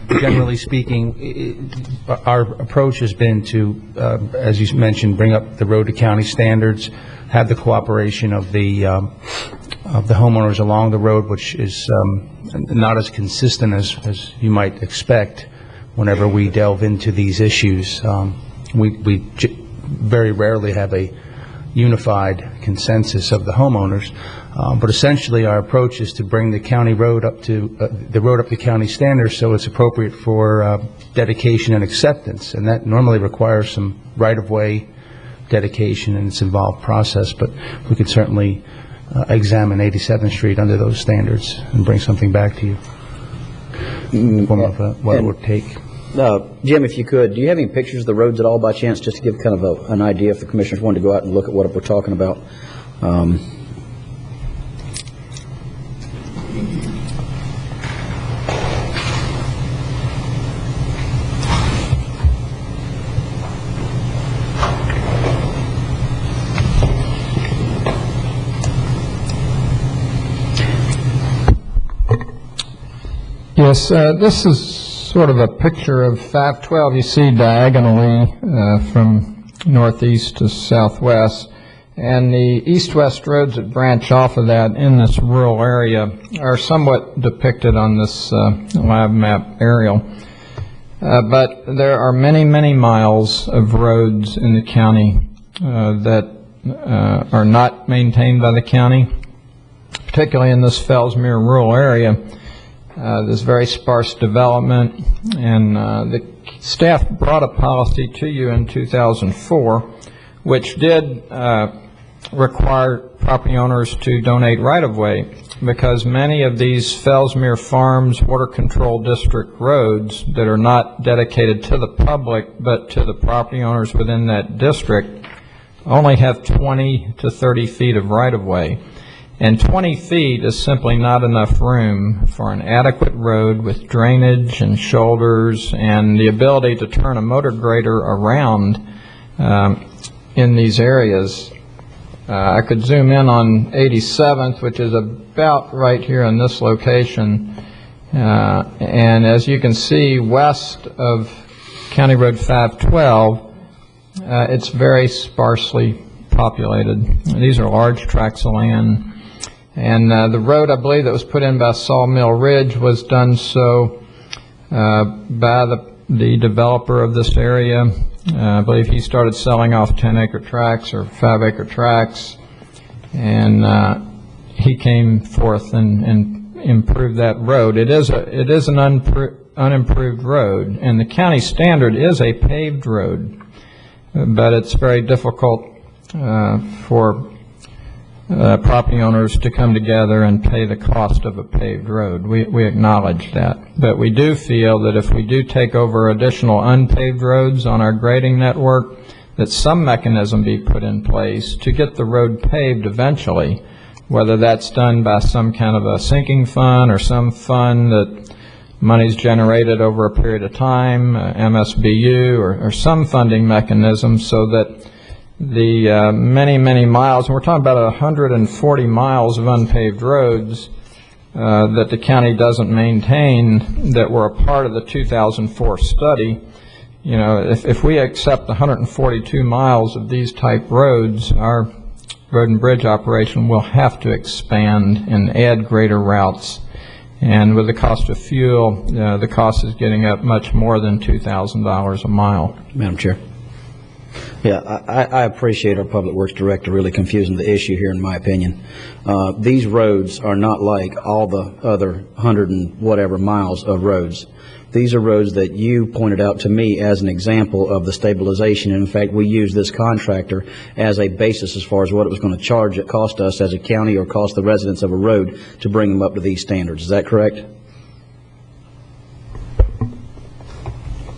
Speaker 2: Generally speaking, our approach has been to, as you mentioned, bring up the road to county standards, have the cooperation of the homeowners along the road, which is not as consistent as you might expect whenever we delve into these issues. We very rarely have a unified consensus of the homeowners, but essentially our approach is to bring the county road up to county standards so it's appropriate for dedication and acceptance, and that normally requires some right-of-way dedication and its involved process, but we could certainly examine 87th Street under those standards and bring something back to you. What it would take.
Speaker 5: Jim, if you could, do you have any pictures of the roads at all by chance, just to give kind of an idea if the commissioners wanted to go out and look at what we're talking about?
Speaker 14: Yes, this is sort of a picture of 512. You see diagonally from northeast to southwest, and the east-west roads that branch off of that in this rural area are somewhat depicted on this live map aerial. But there are many, many miles of roads in the county that are not maintained by the county, particularly in this Fellsmere rural area. There's very sparse development, and the staff brought a policy to you in 2004, which did require property owners to donate right-of-way, because many of these Fellsmere Farms Water Control District roads that are not dedicated to the public but to the property owners within that district only have 20 to 30 feet of right-of-way. And 20 feet is simply not enough room for an adequate road with drainage and shoulders and the ability to turn a motor grader around in these areas. I could zoom in on 87th, which is about right here in this location. And as you can see, west of County Road 512, it's very sparsely populated. These are large tracts of land. And the road, I believe, that was put in by Sawmill Ridge was done so by the developer of this area. I believe he started selling off 10-acre tracts or 5-acre tracts, and he came forth and improved that road. It is an unimproved road, and the county standard is a paved road, but it's very difficult for property owners to come together and pay the cost of a paved road. We acknowledge that. But we do feel that if we do take over additional unpaved roads on our grading network, that some mechanism be put in place to get the road paved eventually, whether that's done by some kind of a sinking fund or some fund that money's generated over a period of time, MSBU, or some funding mechanism, so that the many, many miles, and we're talking about 140 miles of unpaved roads that the county doesn't maintain, that were a part of the 2004 study. You know, if we accept 142 miles of these type roads, our road and bridge operation will have to expand and add greater routes. And with the cost of fuel, the cost is getting up much more than $2,000 a mile.
Speaker 5: Madam Chair. Yeah, I appreciate our Public Works Director really confusing the issue here, in my opinion. These roads are not like all the other 100 and whatever miles of roads. These are roads that you pointed out to me as an example of the stabilization. And in fact, we use this contractor as a basis as far as what it was going to cost us as a county or cost the residents of a road to bring them up to these standards. Is that correct?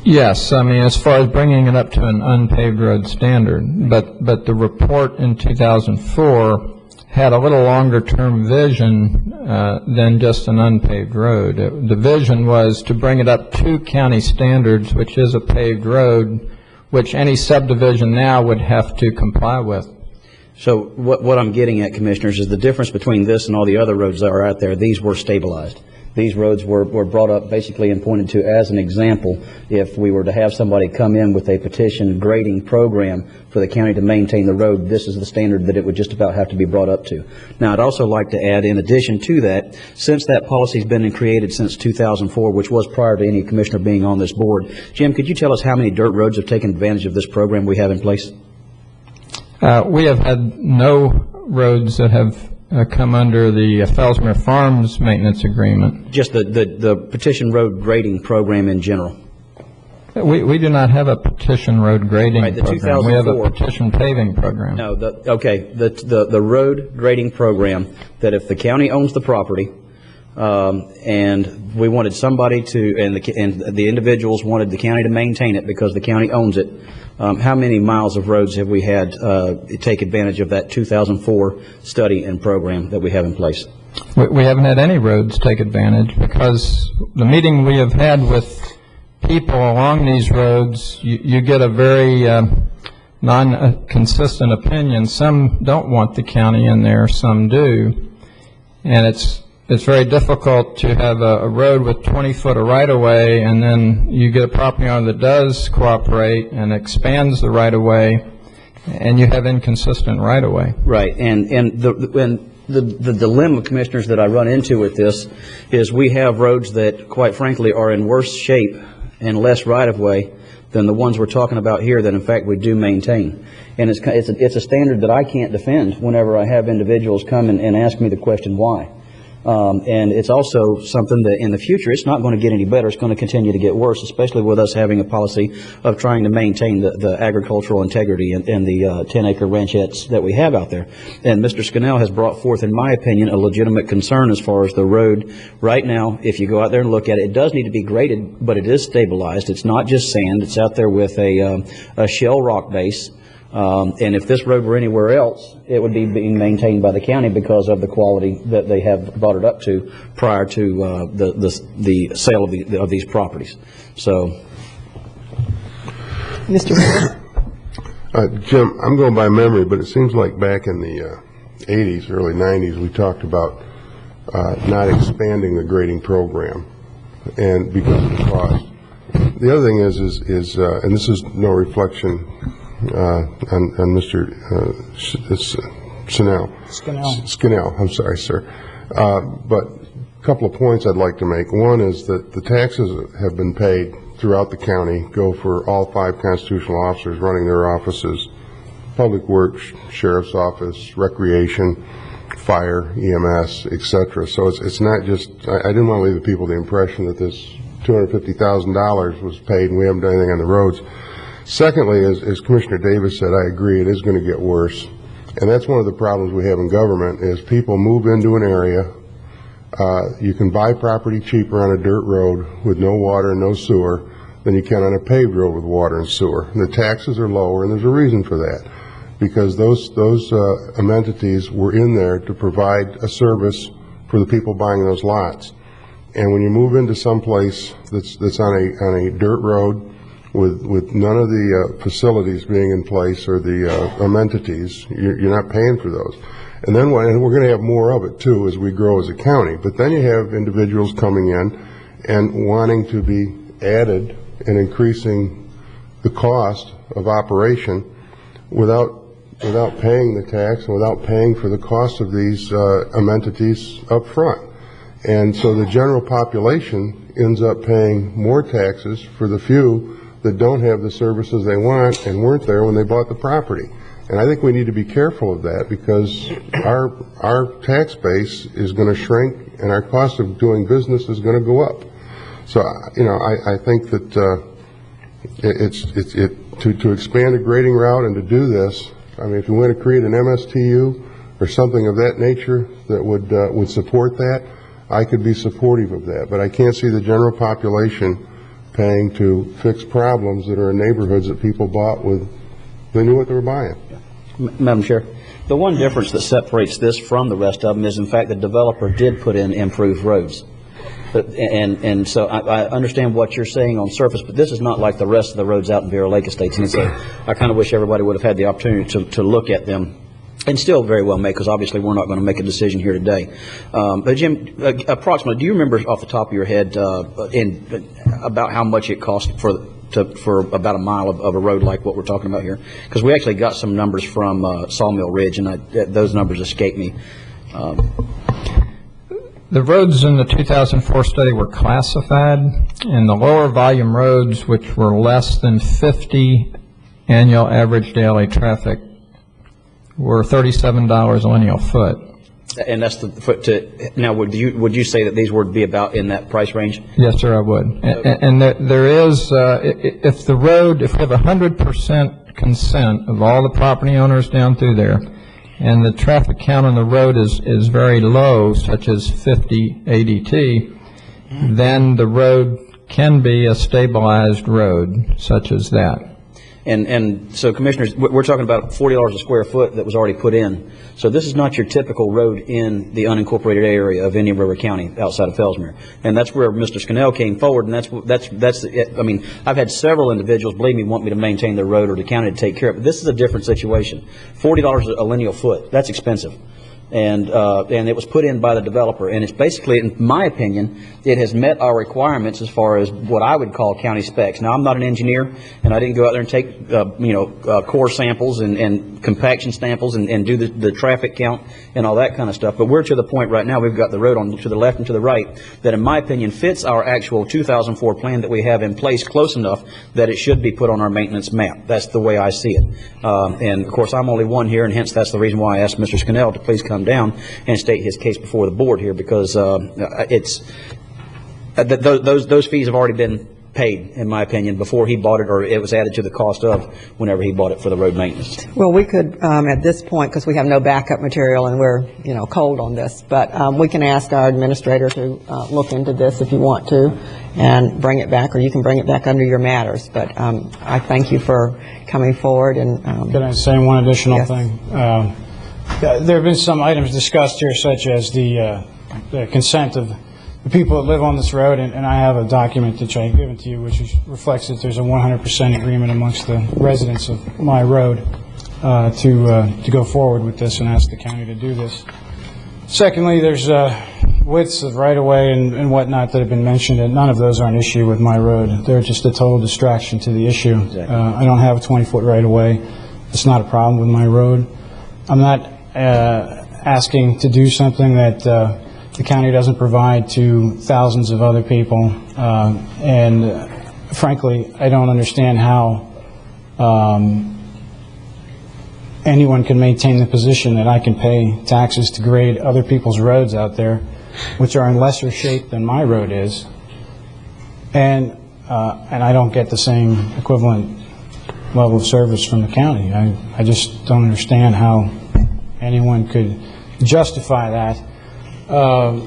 Speaker 14: Yes, I mean, as far as bringing it up to an unpaved road standard, but the report in 2004 had a little longer term vision than just an unpaved road. The vision was to bring it up to county standards, which is a paved road, which any subdivision now would have to comply with.
Speaker 5: So what I'm getting at, Commissioners, is the difference between this and all the other roads that are out there. These were stabilized. These roads were brought up basically and pointed to as an example if we were to have somebody come in with a petition grading program for the county to maintain the road. This is the standard that it would just about have to be brought up to. Now, I'd also like to add, in addition to that, since that policy's been created since 2004, which was prior to any commissioner being on this board, Jim, could you tell us how many dirt roads have taken advantage of this program we have in place?
Speaker 14: We have had no roads that have come under the Fellsmere Farms maintenance agreement.
Speaker 5: Just the petition road grading program in general.
Speaker 14: We do not have a petition road grading program. We have a petition paving program.
Speaker 5: No, the road grading program, that if the county owns the property, And we wanted somebody to, and the individuals wanted the county to maintain it because the county owns it. How many miles of roads have we had take advantage of that 2004 study and program that we have in place?
Speaker 14: We haven't had any roads take advantage because the meeting we have had with people along these roads, you get a very non-consistent opinion. Some don't want the county in there, some do. And it's very difficult to have a road with 20 foot of right-of-way, and then you get a property owner that does cooperate and expands the right-of-way, and you have inconsistent right-of-way.
Speaker 5: Right, and the dilemma, Commissioners, that I run into with this is we have roads that, quite frankly, are in worse shape and less right-of-way than the ones we're talking about here that, in fact, we do maintain. And it's a standard that I can't defend whenever I have individuals come and ask me the question why. And it's also something that in the future, it's not going to get any better. It's going to continue to get worse, especially with us having a policy of trying to maintain the agricultural integrity and the 10-acre ranchettes that we have out there. And Mr. Scannell has brought forth, in my opinion, a legitimate concern as far as the road. Right now, if you go out there and look at it, it does need to be graded, but it is stabilized. It's not just sand. It's out there with a shell rock base. And if this road were anywhere else, it would be being maintained by the county because of the quality that they have brought it up to prior to the sale of these properties. So,
Speaker 1: Mr.
Speaker 7: Jim, I'm going by memory, but it seems like back in the 80s, early 90s, we talked about not expanding the grading program, and because of the cost. The other thing is, and this is no reflection on Mr. Scannell. I'm sorry, sir. But a couple of points I'd like to make. One is that the taxes have been paid throughout the county, go for all 5 constitutional officers running their offices, Public Works, Sheriff's Office, Recreation, Fire, EMS, etc. So it's not just, I didn't want to leave the people the impression that this $250,000 was paid and we haven't done anything on the roads. Secondly, as Commissioner Davis said, I agree, it is going to get worse. And that's one of the problems we have in government is people move into an area. You can buy property cheaper on a dirt road with no water and no sewer than you can on a paved road with water and sewer. And the taxes are lower, and there's a reason for that. Because those amenities were in there to provide a service for the people buying those lots. And when you move into some place that's on a dirt road, with none of the facilities being in place or the amenities, you're not paying for those. And then and we're going to have more of it too as we grow as a county. But then you have individuals coming in and wanting to be added and increasing the cost of operation without paying the tax and without paying for the cost of these amenities up front. And so the general population ends up paying more taxes for the few that don't have the services they want and weren't there when they bought the property. And I think we need to be careful of that because our tax base is going to shrink and our cost of doing business is going to go up. So, I think that to expand a grading route and to do this, I mean, if you want to create an MSTU or something of that nature that would support that, I could be supportive of that. But I can't see the general population paying to fix problems that are in neighborhoods that people bought they knew what they were buying.
Speaker 5: Madam Chair, the one difference that separates this from the rest of them is, in fact, the developer did put in improved roads. And so I understand what you're saying on surface, but this is not like the rest of the roads out in Vero Lake Estates. And so I kind of wish everybody would have had the opportunity to look at them. And still very well made, because obviously we're not going to make a decision here today. But Jim, approximately, do you remember off the top of your head about how much it cost for about a mile of a road like what we're talking about here? Because we actually got some numbers from Sawmill Ridge, and those numbers escaped me.
Speaker 14: The roads in the 2004 study were classified, and the lower volume roads, which were less than 50 annual average daily traffic, were $37 a lineal foot.
Speaker 5: And that's the foot now. Would you say that these would be about in that price range?
Speaker 14: Yes, sir, I would. And there is, if we have 100% consent of all the property owners down through there, and the traffic count on the road is very low, such as 50 ADT, then the road can be a stabilized road, such as that.
Speaker 5: And so, Commissioners, we're talking about $40 a square foot that was already put in. So this is not your typical road in the unincorporated area of Indian River County outside of Fellsmere. And that's where Mr. Scannell came forward, and that's I mean, I've had several individuals, believe me, want me to maintain their road or the county to take care of it. But this is a different situation. $40 a lineal foot, that's expensive. And it was put in by the developer, and it's basically, in my opinion, it has met our requirements as far as what I would call county specs. Now, I'm not an engineer, and I didn't go out there and take core samples and compaction samples and do the traffic count and all that kind of stuff. But we're to the point right now, we've got the road on to the left and to the right that, in my opinion, fits our actual 2004 plan that we have in place close enough that it should be put on our maintenance map. That's the way I see it. And of course, I'm only one here, and hence that's the reason why I asked Mr. Scannell to please come down and state his case before the board here, because those fees have already been paid, in my opinion, before he bought it, or it was added to the cost of whenever he bought it for the road maintenance.
Speaker 1: Well, we could, at this point, because we have no backup material and we're, cold on this, but we can ask our administrator to look into this if you want to and bring it back, or you can bring it back under your matters. But I thank you for coming forward. And
Speaker 20: Can I say one additional
Speaker 1: yes.
Speaker 20: thing? There have been some items discussed here, such as the consent of the people that live on this road, and I have a document which I've given to you, which reflects that there's a 100% agreement amongst the residents of my road to go forward with this and ask the county to do this. Secondly, there's widths of right-of-way and whatnot that have been mentioned, and none of those are an issue with my road. They're just a total distraction to the issue. Exactly. I don't have a 20-foot right-of-way. It's not a problem with my road. I'm not asking to do something that the county doesn't provide to thousands of other people, and frankly, I don't understand how anyone can maintain the position that I can pay taxes to grade other people's roads out there, which are in lesser shape than my road is, and I don't get the same equivalent level of service from the county. I just don't understand how anyone could justify that. The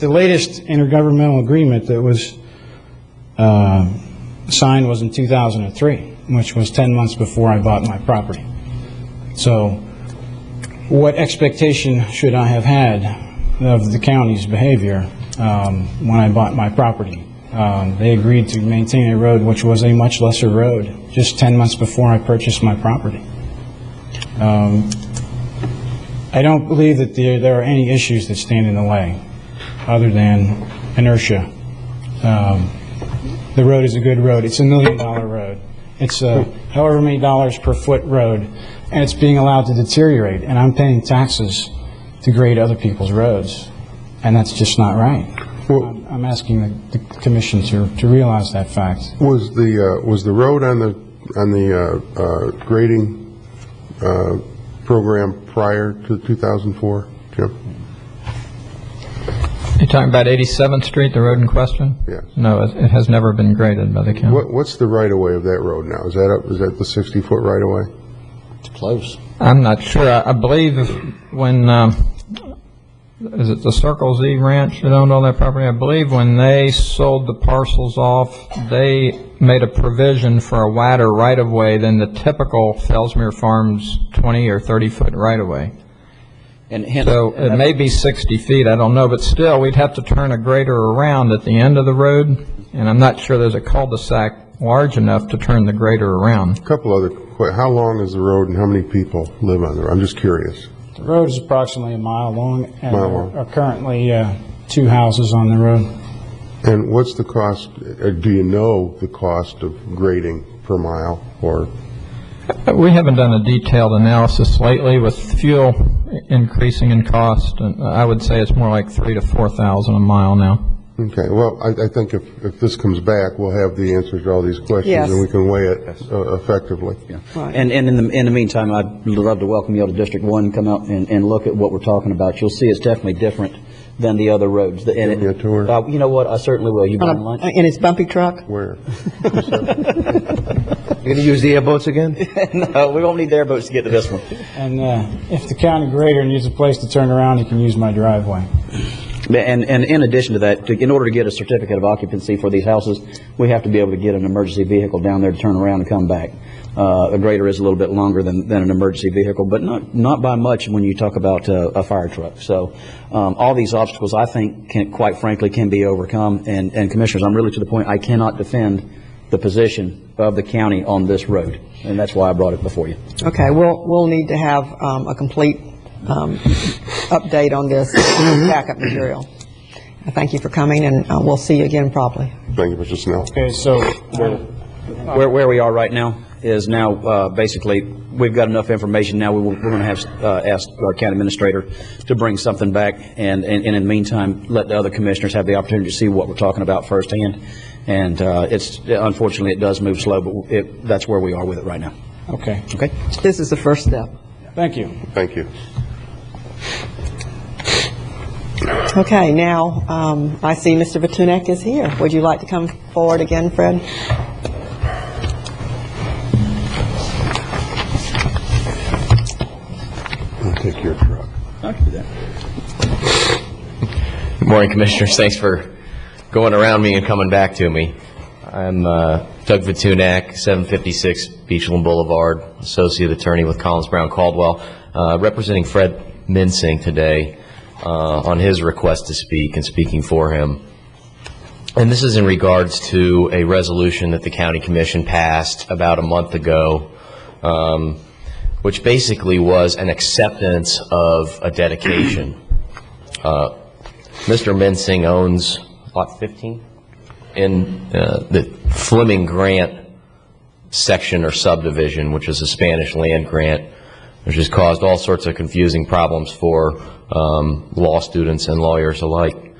Speaker 20: latest intergovernmental agreement that was signed was in 2003, which was 10 months before I bought my property. So what expectation should I have had of the county's behavior when I bought my property? They agreed to maintain a road which was a much lesser road just 10 months before I purchased my property. I don't believe that there are any issues that stand in the way other than inertia. The road is a good road. It's $1 million road. It's however many dollars per foot road, and it's being allowed to deteriorate, and I'm paying taxes to grade other people's roads, and that's just not right. I'm asking the commission to realize that fact.
Speaker 7: Was the road on the grading program prior to 2004, Jim?
Speaker 14: You're talking about 87th Street, the road in question?
Speaker 7: Yes.
Speaker 14: No, it has never been graded by the county.
Speaker 7: What's the right-of-way of that road now? Is that the 60-foot right-of-way?
Speaker 9: It's close.
Speaker 14: I'm not sure. I believe when, is it the Circle Z Ranch that owned all that property? I believe when they sold the parcels off, they made a provision for a wider right-of-way than the typical Fellsmere Farms 20 or 30-foot right-of-way. So it may be 60 feet, I don't know, but still we'd have to turn a grader around at the end of the road, and I'm not sure there's a cul-de-sac large enough to turn the grader around.
Speaker 7: A couple other questions. How long is the road and how many people live on the road? I'm just curious.
Speaker 20: The road is approximately a mile long, and there are currently 2 houses on the road.
Speaker 7: And what's the cost, do you know the cost of grading per mile, or?
Speaker 14: We haven't done a detailed analysis lately with fuel increasing in cost, and I would say it's more like $3,000 to $4,000 a mile now.
Speaker 7: Okay, well, I think if this comes back, we'll have the answers to all these questions,
Speaker 1: yes.
Speaker 7: and we can weigh it effectively.
Speaker 5: Yeah. Right. And in the meantime, I'd love to welcome you all to District 1, come out and look at what we're talking about. You'll see it's definitely different than the other roads.
Speaker 7: Give me a tour.
Speaker 5: You know what, I certainly will. You buying lunch?
Speaker 1: In his bumpy truck?
Speaker 7: Where?
Speaker 12: You gonna use the airboats again?
Speaker 5: No, we won't need the airboats to get to this one.
Speaker 20: And if the county grader needs a place to turn around, he can use my driveway.
Speaker 5: And in addition to that, in order to get a certificate of occupancy for these houses, we have to be able to get an emergency vehicle down there to turn around and come back. A grader is a little bit longer than an emergency vehicle, but not by much when you talk about a fire truck. So all these obstacles, I think, quite frankly, can be overcome. And Commissioners, I'm really to the point I cannot defend the position of the county on this road, and that's why I brought it before you.
Speaker 1: Okay, we'll need to have a complete update on this backup material. Thank you for coming, and we'll see you again probably.
Speaker 7: Thank you, Mr. Snell.
Speaker 20: Okay, so
Speaker 5: Where we are right now is now basically we've got enough information now. We're going to have ask our county administrator to bring something back, and in the meantime let the other commissioners have the opportunity to see what we're talking about firsthand. And unfortunately it does move slow, but that's where we are with it right now.
Speaker 20: Okay.
Speaker 5: Okay.
Speaker 1: This is the first step.
Speaker 20: Thank you.
Speaker 7: Thank you.
Speaker 1: Okay, now I see Mr. Vatunek is here. Would you like to come forward again, Fred?
Speaker 7: I'll take your truck.
Speaker 5: I can do that.
Speaker 21: Good morning, Commissioners. Thanks for going around me and coming back to me. I'm Doug Vatunek, 756 Beachland Boulevard, Associate Attorney with Collins Brown Caldwell, representing Fred Minsing today on his request to speak and speaking for him. And this is in regards to a resolution that the County Commission passed about a month ago, which basically was an acceptance of a dedication. Mr. Minsing owns lot 15 in the Fleming Grant section or subdivision, which is a Spanish land grant, which has caused all sorts of confusing problems for law students and lawyers alike.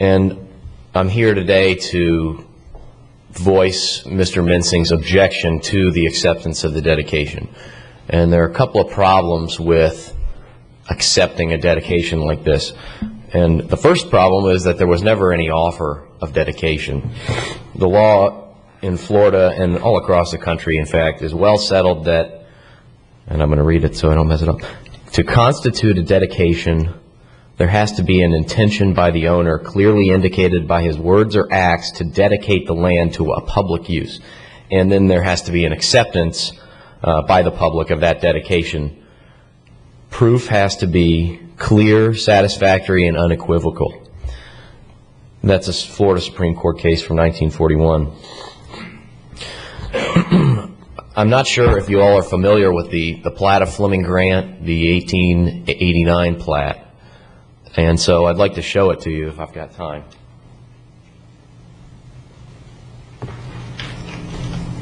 Speaker 21: And I'm here today to voice Mr. Minsing's objection to the acceptance of the dedication. And there are a couple of problems with accepting a dedication like this. And the first problem is that there was never any offer of dedication. The law in Florida and all across the country, in fact, is well settled that, and I'm going to read it so I don't mess it up, to constitute a dedication, there has to be an intention by the owner clearly indicated by his words or acts to dedicate the land to a public use. And then there has to be an acceptance by the public of that dedication. Proof has to be clear, satisfactory, and unequivocal. That's a Florida Supreme Court case from 1941. I'm not sure if you all are familiar with the plat of Fleming Grant, the 1889 plat. And so I'd like to show it to you if I've got time.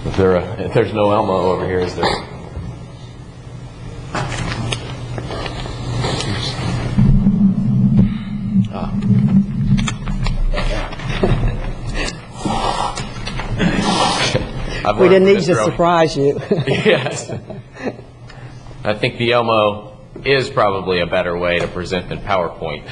Speaker 21: If there's no Elmo over here, is there?
Speaker 1: We didn't need to surprise you.
Speaker 21: Yes. I think the Elmo is probably a better way to present than PowerPoint.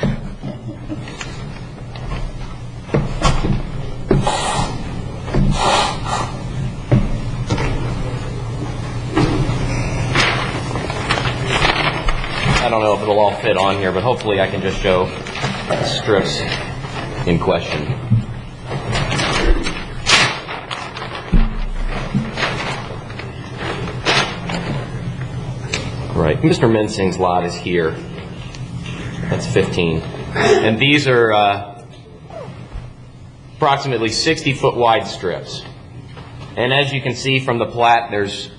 Speaker 21: I don't know if it'll all fit on here, but hopefully I can just show the strips in question. Right. Mr. Minsing's lot is here. That's 15. And these are approximately 60-foot wide strips. And as you can see from the plat, there's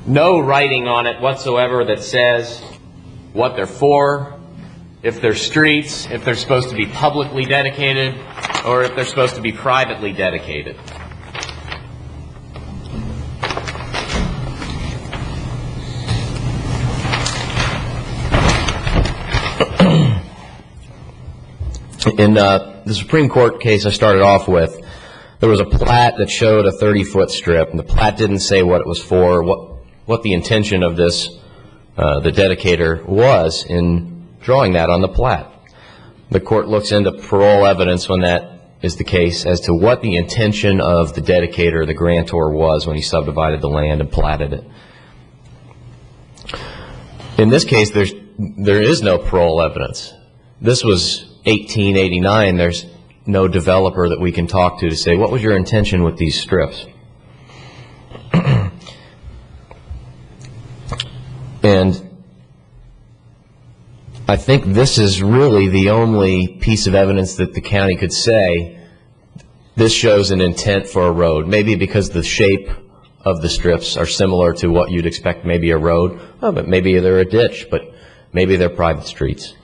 Speaker 21: no writing on it whatsoever that says what they're for, if they're streets, if they're supposed to be publicly dedicated, or if they're supposed to be privately dedicated. In the Supreme Court case I started off with, there was a plat that showed a 30-foot strip, and the plat didn't say what it was for, what the intention of this, the dedicator, was in drawing that on the plat. The court looks into parole evidence when that is the case as to what the intention of the dedicator, the grantor, was when he subdivided the land and platted it. In this case, there is no parole evidence. This was 1889. There's no developer that we can talk to say, what was your intention with these strips? And I think this is really the only piece of evidence that the county could say this shows an intent for a road. Maybe because the shape of the strips are similar to what you'd expect maybe a road, but maybe they're a ditch, but maybe they're private streets.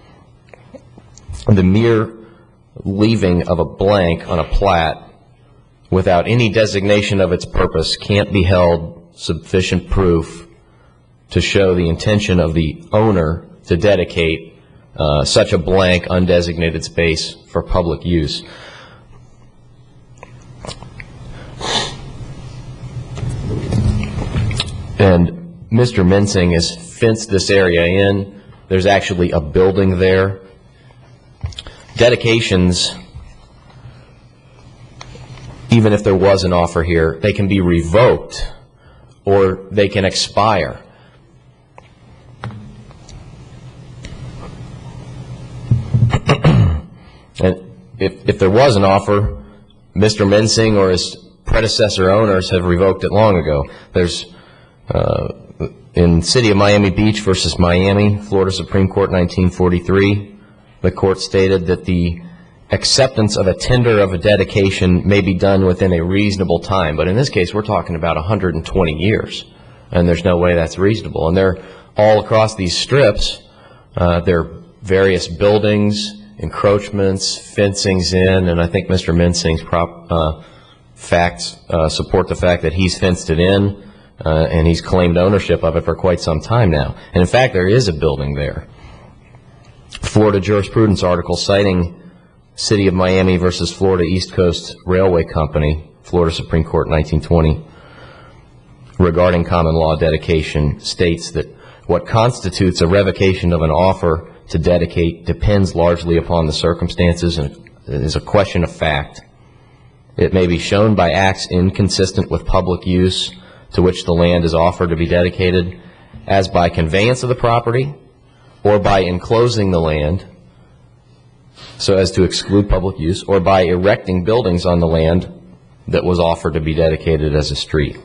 Speaker 21: The mere leaving of a blank on a plat without any designation of its purpose can't be held sufficient proof to show the intention of the owner to dedicate such a blank, undesignated space for public use. And Mr. Mensing has fenced this area in. There's actually a building there. Dedications, even if there was an offer here, they can be revoked or they can expire. And if there was an offer, Mr. Mensing or his predecessor owners have revoked it long ago. There's in City of Miami Beach versus Miami, Florida Supreme Court 1943, the court stated that the acceptance of a tender of a dedication may be done within a reasonable time. But in this case, we're talking about 120 years, and there's no way that's reasonable. And they're all across these strips. There are various buildings, encroachments, fencings in, and I think Mr. Mensing's facts support the fact that he's fenced it in, and he's claimed ownership of it for quite some time now. And in fact, there is a building there. Florida jurisprudence article citing City of Miami versus Florida East Coast Railway Company, Florida Supreme Court 1920, regarding common law dedication states that what constitutes a revocation of an offer to dedicate depends largely upon the circumstances and is a question of fact. It may be shown by acts inconsistent with public use to which the land is offered to be dedicated, as by conveyance of the property or by enclosing the land so as to exclude public use, or by erecting buildings on the land that was offered to be dedicated as a street.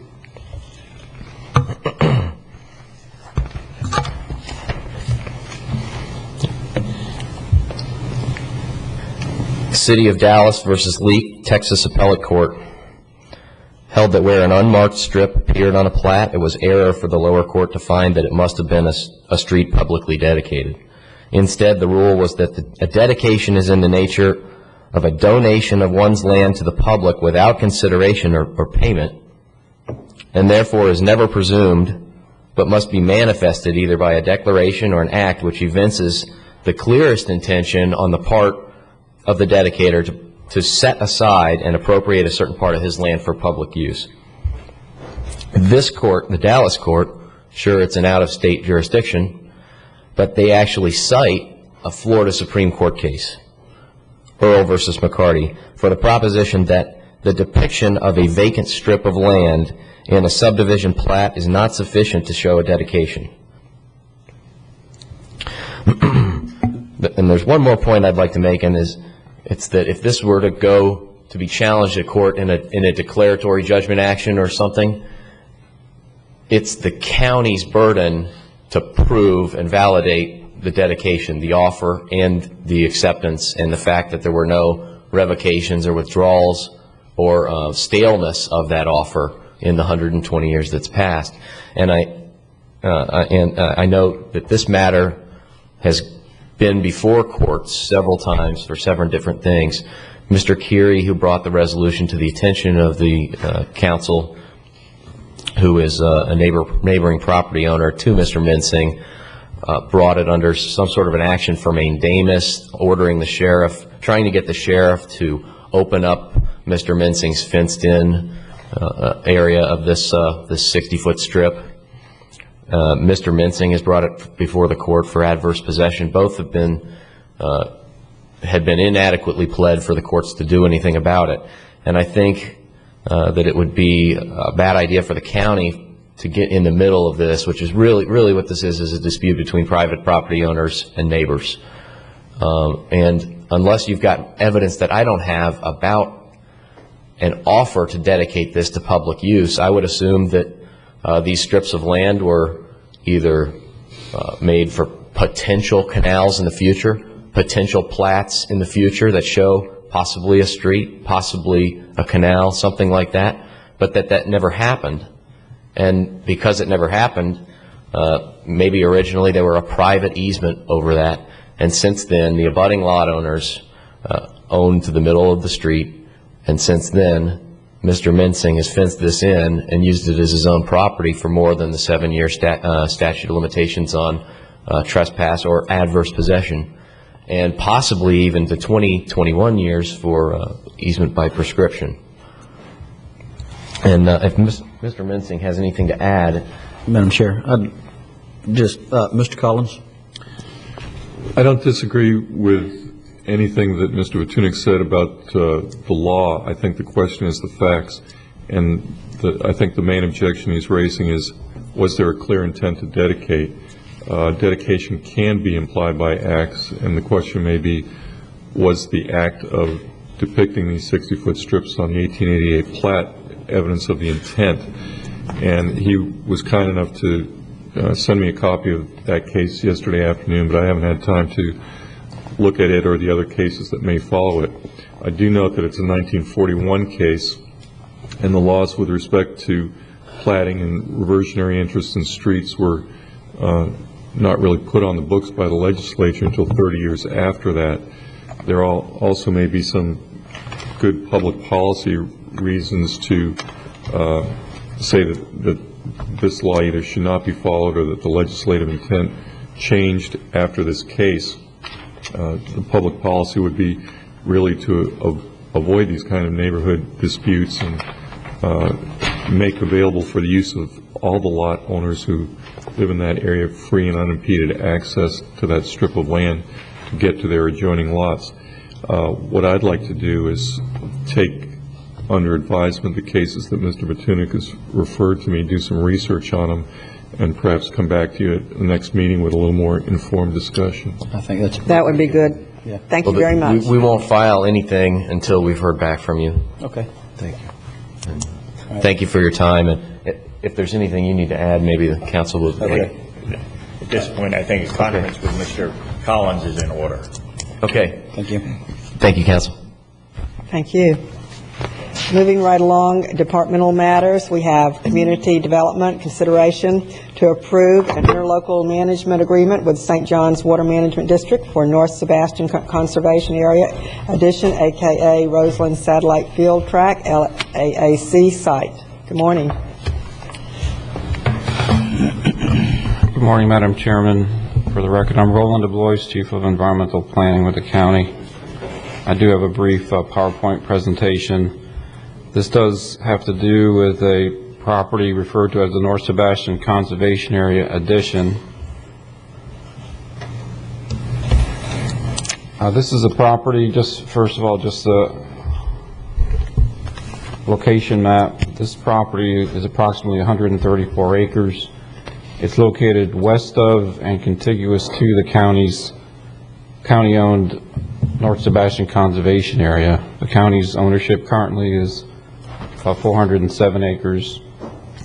Speaker 21: City of Dallas versus Leak, Texas Appellate Court, held that where an unmarked strip appeared on a plat, it was error for the lower court to find that it must have been a street publicly dedicated. Instead, the rule was that a dedication is in the nature of a donation of one's land to the public without consideration or payment, and therefore is never presumed, but must be manifested either by a declaration or an act which evinces the clearest intention on the part of the dedicator to set aside and appropriate a certain part of his land for public use. This court, the Dallas court, sure, it's an out-of-state jurisdiction, but they actually cite a Florida Supreme Court case, Earl versus McCarty, for the proposition that the depiction of a vacant strip of land in a subdivision plat is not sufficient to show a dedication. And there's one more point I'd like to make, and it's that if this were to go to be challenged at court in a declaratory judgment action or something, it's the county's burden to prove and validate the dedication, the offer, and the acceptance, and the fact that there were no revocations or withdrawals or staleness of that offer in the 120 years that's passed. And I note that this matter has been before courts several times for several different things. Mr. Keary, who brought the resolution to the attention of the council, who is a neighboring property owner to Mr. Mensing, brought it under some sort of an action for mandamus, ordering the sheriff, trying to get the sheriff to open up Mr. Mensing's fenced-in area of this 60-foot strip. Mr. Mensing has brought it before the court for adverse possession. Both have been had been inadequately pled for the courts to do anything about it. And I think that it would be a bad idea for the county to get in the middle of this, which is really what this is a dispute between private property owners and neighbors. And unless you've got evidence that I don't have about an offer to dedicate this to public use, I would assume that these strips of land were either made for potential canals in the future, potential plats in the future that show possibly a street, possibly a canal, something like that, but that never happened. And because it never happened, maybe originally there were a private easement over that, and since then the abutting lot owners owned to the middle of the street, and since then Mr. Mensing has fenced this in and used it as his own property for more than the 7-year statute of limitations on trespass or adverse possession, and possibly even to 21 years for easement by prescription. And if Mr. Mensing has anything to add.
Speaker 5: Madam Chair, Mr. Collins?
Speaker 16: I don't disagree with anything that Mr. Vatunik said about the law. I think the question is the facts. And I think the main objection he's raising is, was there a clear intent to dedicate? Dedication can be implied by acts, and the question may be, was the act of depicting these 60-foot strips on the 1888 plat evidence of the intent? And he was kind enough to send me a copy of that case yesterday afternoon, but I haven't had time to look at it or the other cases that may follow it. I do note that it's a 1941 case, and the laws with respect to platting and reversionary interests in streets were not really put on the books by the legislature until 30 years after that. There also may be some good public policy reasons to say that this law either should not be followed or that the legislative intent changed after this case. The public policy would be really to avoid these kind of neighborhood disputes and make available for the use of all the lot owners who live in that area free and unimpeded access to that strip of land to get to their adjoining lots. What I'd like to do is take under advisement the cases that Mr. Vatunik has referred to me, do some research on them, and perhaps come back to you at the next meeting with a little more informed discussion.
Speaker 5: I think
Speaker 1: that would be good.
Speaker 5: Yeah.
Speaker 1: Thank you very much.
Speaker 21: We won't file anything until we've heard back from you.
Speaker 5: Okay.
Speaker 21: Thank you. Thank you for your time. And if there's anything you need to add, maybe the council will.
Speaker 19: Okay. At this point, I think a conference with Mr. Collins is in order.
Speaker 21: Okay.
Speaker 5: Thank you.
Speaker 21: Thank you, council.
Speaker 1: Thank you. Moving right along, departmental matters, we have community development consideration to approve an interlocal management agreement with St. John's Water Management District for North Sebastian Conservation Area Addition, aka Roseland Satellite Field Track, LAAC site. Good morning.
Speaker 17: Good morning, Madam Chairman. For the record, I'm Roland DeBlois, Chief of Environmental Planning with the county. I do have a brief PowerPoint presentation. This does have to do with a property referred to as the North Sebastian Conservation Area Addition. This is a property, first of all, just a location map. This property is approximately 134 acres. It's located west of and contiguous to the county-owned North Sebastian Conservation Area. The county's ownership currently is about 407 acres,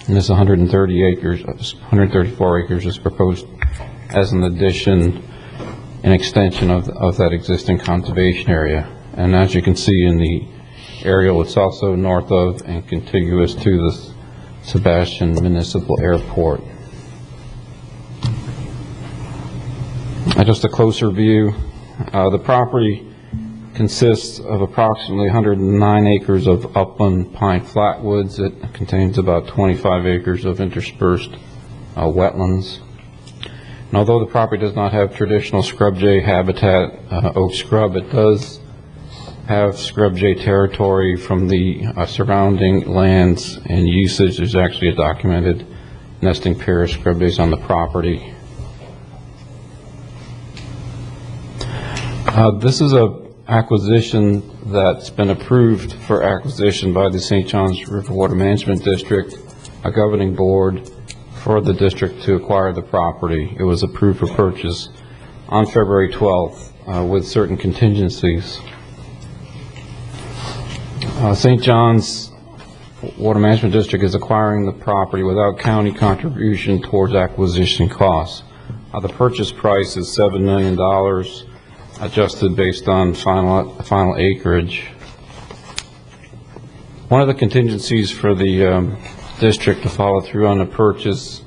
Speaker 17: and this 134 acres is proposed as an addition, an extension of that existing conservation area. And as you can see in the aerial, it's also north of and contiguous to the Sebastian Municipal Airport. Just a closer view, the property consists of approximately 109 acres of upland pine flatwoods. It contains about 25 acres of interspersed wetlands. And although the property does not have traditional scrub jay habitat, oak scrub, it does have scrub jay territory from the surrounding lands and usage. There's actually a documented nesting pair of scrub jays on the property. This is a acquisition that's been approved for acquisition by the St. Johns River Water Management District, a governing board for the district to acquire the property. It was approved for purchase on February 12th with certain contingencies. St. John's Water Management District is acquiring the property without county contribution towards acquisition costs. The purchase price is $7 million, adjusted based on final acreage. One of the contingencies for the district to follow through on the purchase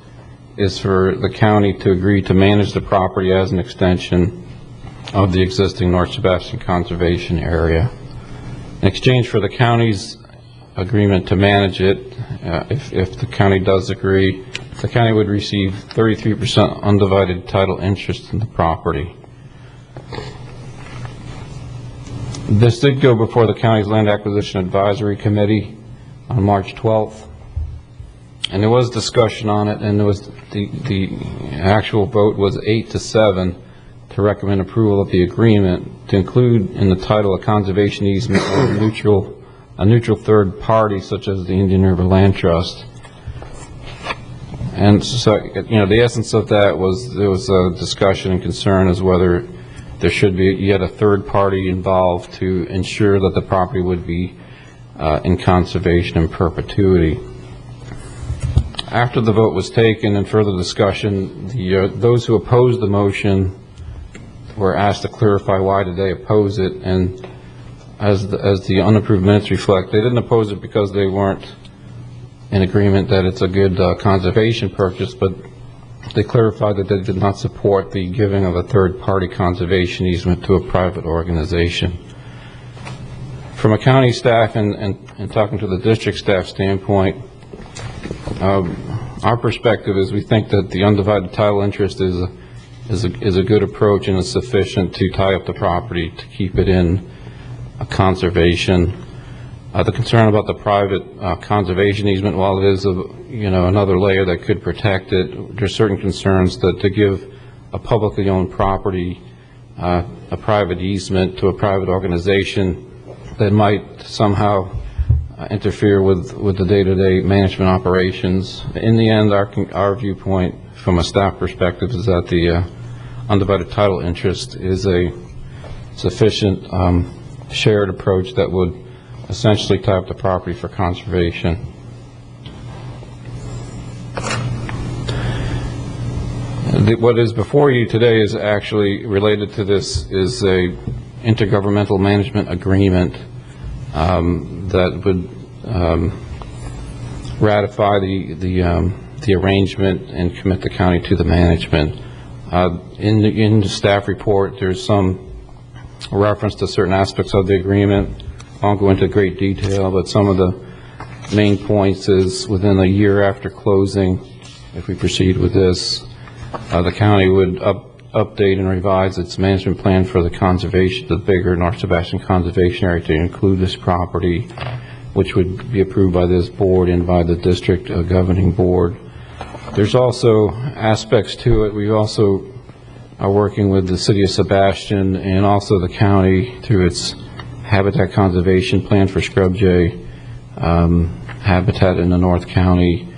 Speaker 17: is for the county to agree to manage the property as an extension of the existing North Sebastian Conservation Area. In exchange for the county's agreement to manage it, if the county does agree, the county would receive 33% undivided title interest in the property. This did go before the county's Land Acquisition Advisory Committee on March 12th, and there was discussion on it, and there was the actual vote was 8-7 to recommend approval of the agreement to include in the title a conservation easement or a neutral third party such as the Indian River Land Trust. And so, the essence of that was there was a discussion and concern as whether there should be yet a third party involved to ensure that the property would be in conservation in perpetuity. After the vote was taken and further discussion, those who opposed the motion were asked to clarify why did they oppose it, and as the unapproved minutes reflect, they didn't oppose it because they weren't in agreement that it's a good conservation purchase, but they clarified that they did not support the giving of a third-party conservation easement to a private organization. From a county staff and talking to the district staff standpoint, our perspective is we think that the undivided title interest is a good approach and is sufficient to tie up the property to keep it in a conservation. The concern about the private conservation easement, while it is another layer that could protect it, there's certain concerns that to give a publicly owned property a private easement to a private organization that might somehow interfere with the day-to-day management operations. In the end, our viewpoint from a staff perspective is that the undivided title interest is a sufficient shared approach that would essentially tie up the property for conservation. What is before you today is actually related to this is a intergovernmental management agreement that would ratify the arrangement and commit the county to the management. In the staff report, there's some reference to certain aspects of the agreement. I won't go into great detail, but some of the main points is within a year after closing, if we proceed with this, the county would update and revise its management plan for the conservation, the bigger North Sebastian Conservation Area, to include this property, which would be approved by this board and by the district governing board. There's also aspects to it. We also are working with the city of Sebastian and also the county through its habitat conservation plan for scrub jay habitat in the North County.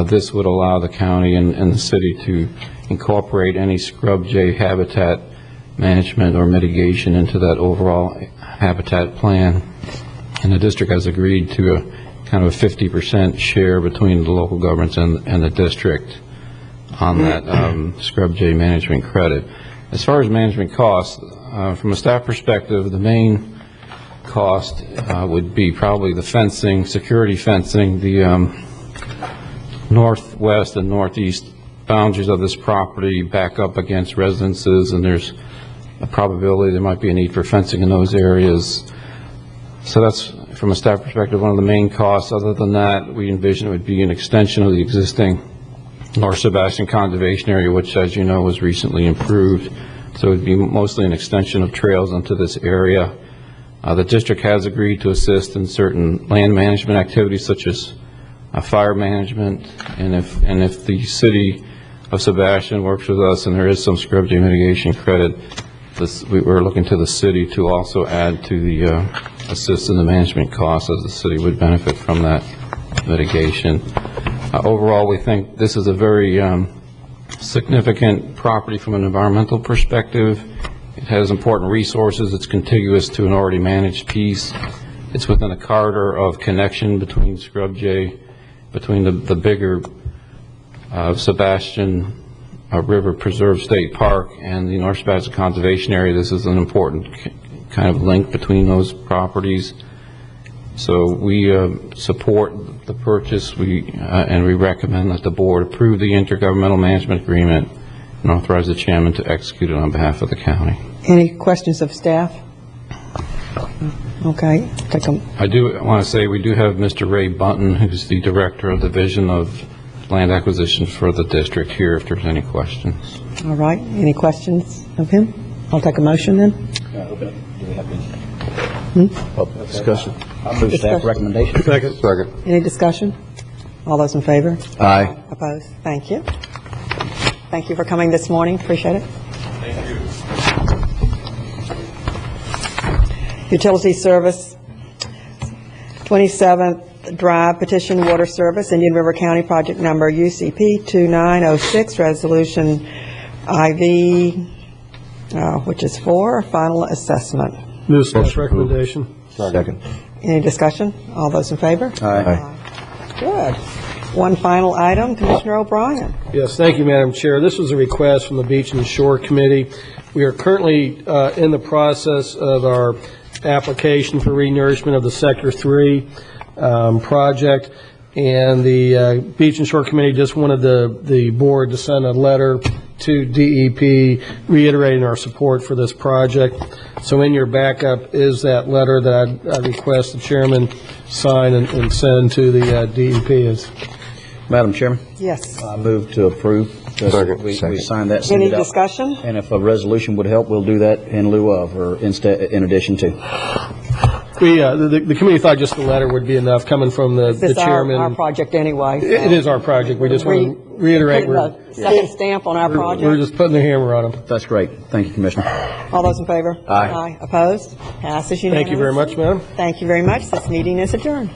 Speaker 17: This would allow the county and the city to incorporate any scrub jay habitat management or mitigation into that overall habitat plan. And the district has agreed to a kind of a 50% share between the local governments and the district on that scrub jay management credit. As far as management costs, from a staff perspective, the main cost would be probably the fencing, security fencing, the northwest and northeast boundaries of this property back up against residences, and there's a probability there might be a need for fencing in those areas. So that's, from a staff perspective, one of the main costs. Other than that, we envision it would be an extension of the existing North Sebastian Conservation Area, which, as you know, was recently improved. So it would be mostly an extension of trails into this area. The district has agreed to assist in certain land management activities such as fire management, and if the city of Sebastian works with us and there is some scrub jay mitigation credit,
Speaker 8: we're looking to the city to also add to the assist in the management costs, as the city would benefit from that mitigation. Overall, we think this is a very significant property from an environmental perspective. It has important resources. It's contiguous to an already managed piece. It's within a corridor of connection between Scrub Jay, between the bigger Sebastian River Preserve State Park and the North Sebastian Conservation Area. This is an important kind of link between those properties. So we support the purchase, and we recommend that the board approve the intergovernmental management agreement and authorize the chairman to execute it on behalf of the county.
Speaker 1: Any questions of staff? Okay.
Speaker 8: I do want to say we do have Mr. Ray Bunton, who's the director of the Division of Land Acquisition for the district here, if there's any questions.
Speaker 1: All right. Any questions of him? I'll take a motion then.
Speaker 9: Discussion.
Speaker 5: I'll move staff recommendation.
Speaker 7: Second.
Speaker 1: Any discussion? All those in favor?
Speaker 9: Aye.
Speaker 1: Opposed? Thank you. Thank you for coming this morning. Appreciate it.
Speaker 8: Thank you.
Speaker 1: Utility Service, 27th Drive Petition Water Service, Indian River County Project Number UCP 2906, Resolution IV, which is for final assessment.
Speaker 3: Move staff recommendation.
Speaker 9: Second.
Speaker 1: Any discussion? All those in favor?
Speaker 9: Aye.
Speaker 1: Good. One final item, Commissioner O'Brien.
Speaker 3: Yes, thank you, Madam Chair. This was a request from the Beach and Shore Committee. We are currently in the process of our application for renourishment of the Sector 3 project, and the Beach and Shore Committee just wanted the board to send a letter to DEP reiterating our support for this project. So in your backup is that letter that I request the chairman sign and send to the DEP.
Speaker 5: Madam Chairman?
Speaker 1: Yes.
Speaker 5: I move to approve. We signed that. send
Speaker 1: Any
Speaker 5: it out.
Speaker 1: discussion?
Speaker 5: And if a resolution would help, we'll do that in lieu of, or instead, in addition to.
Speaker 3: The committee thought just the letter would be enough, coming from the
Speaker 1: This is
Speaker 3: chairman.
Speaker 1: our project anyway. So.
Speaker 3: It is our project. We just want to reiterate.
Speaker 1: Putting the second stamp on our project.
Speaker 3: We're just putting the hammer on them.
Speaker 5: That's great. Thank you, Commissioner.
Speaker 1: All those in favor?
Speaker 5: Aye.
Speaker 1: Opposed? Passes unanimously.
Speaker 3: Thank you very much, ma'am.
Speaker 1: Thank you very much. This meeting is adjourned.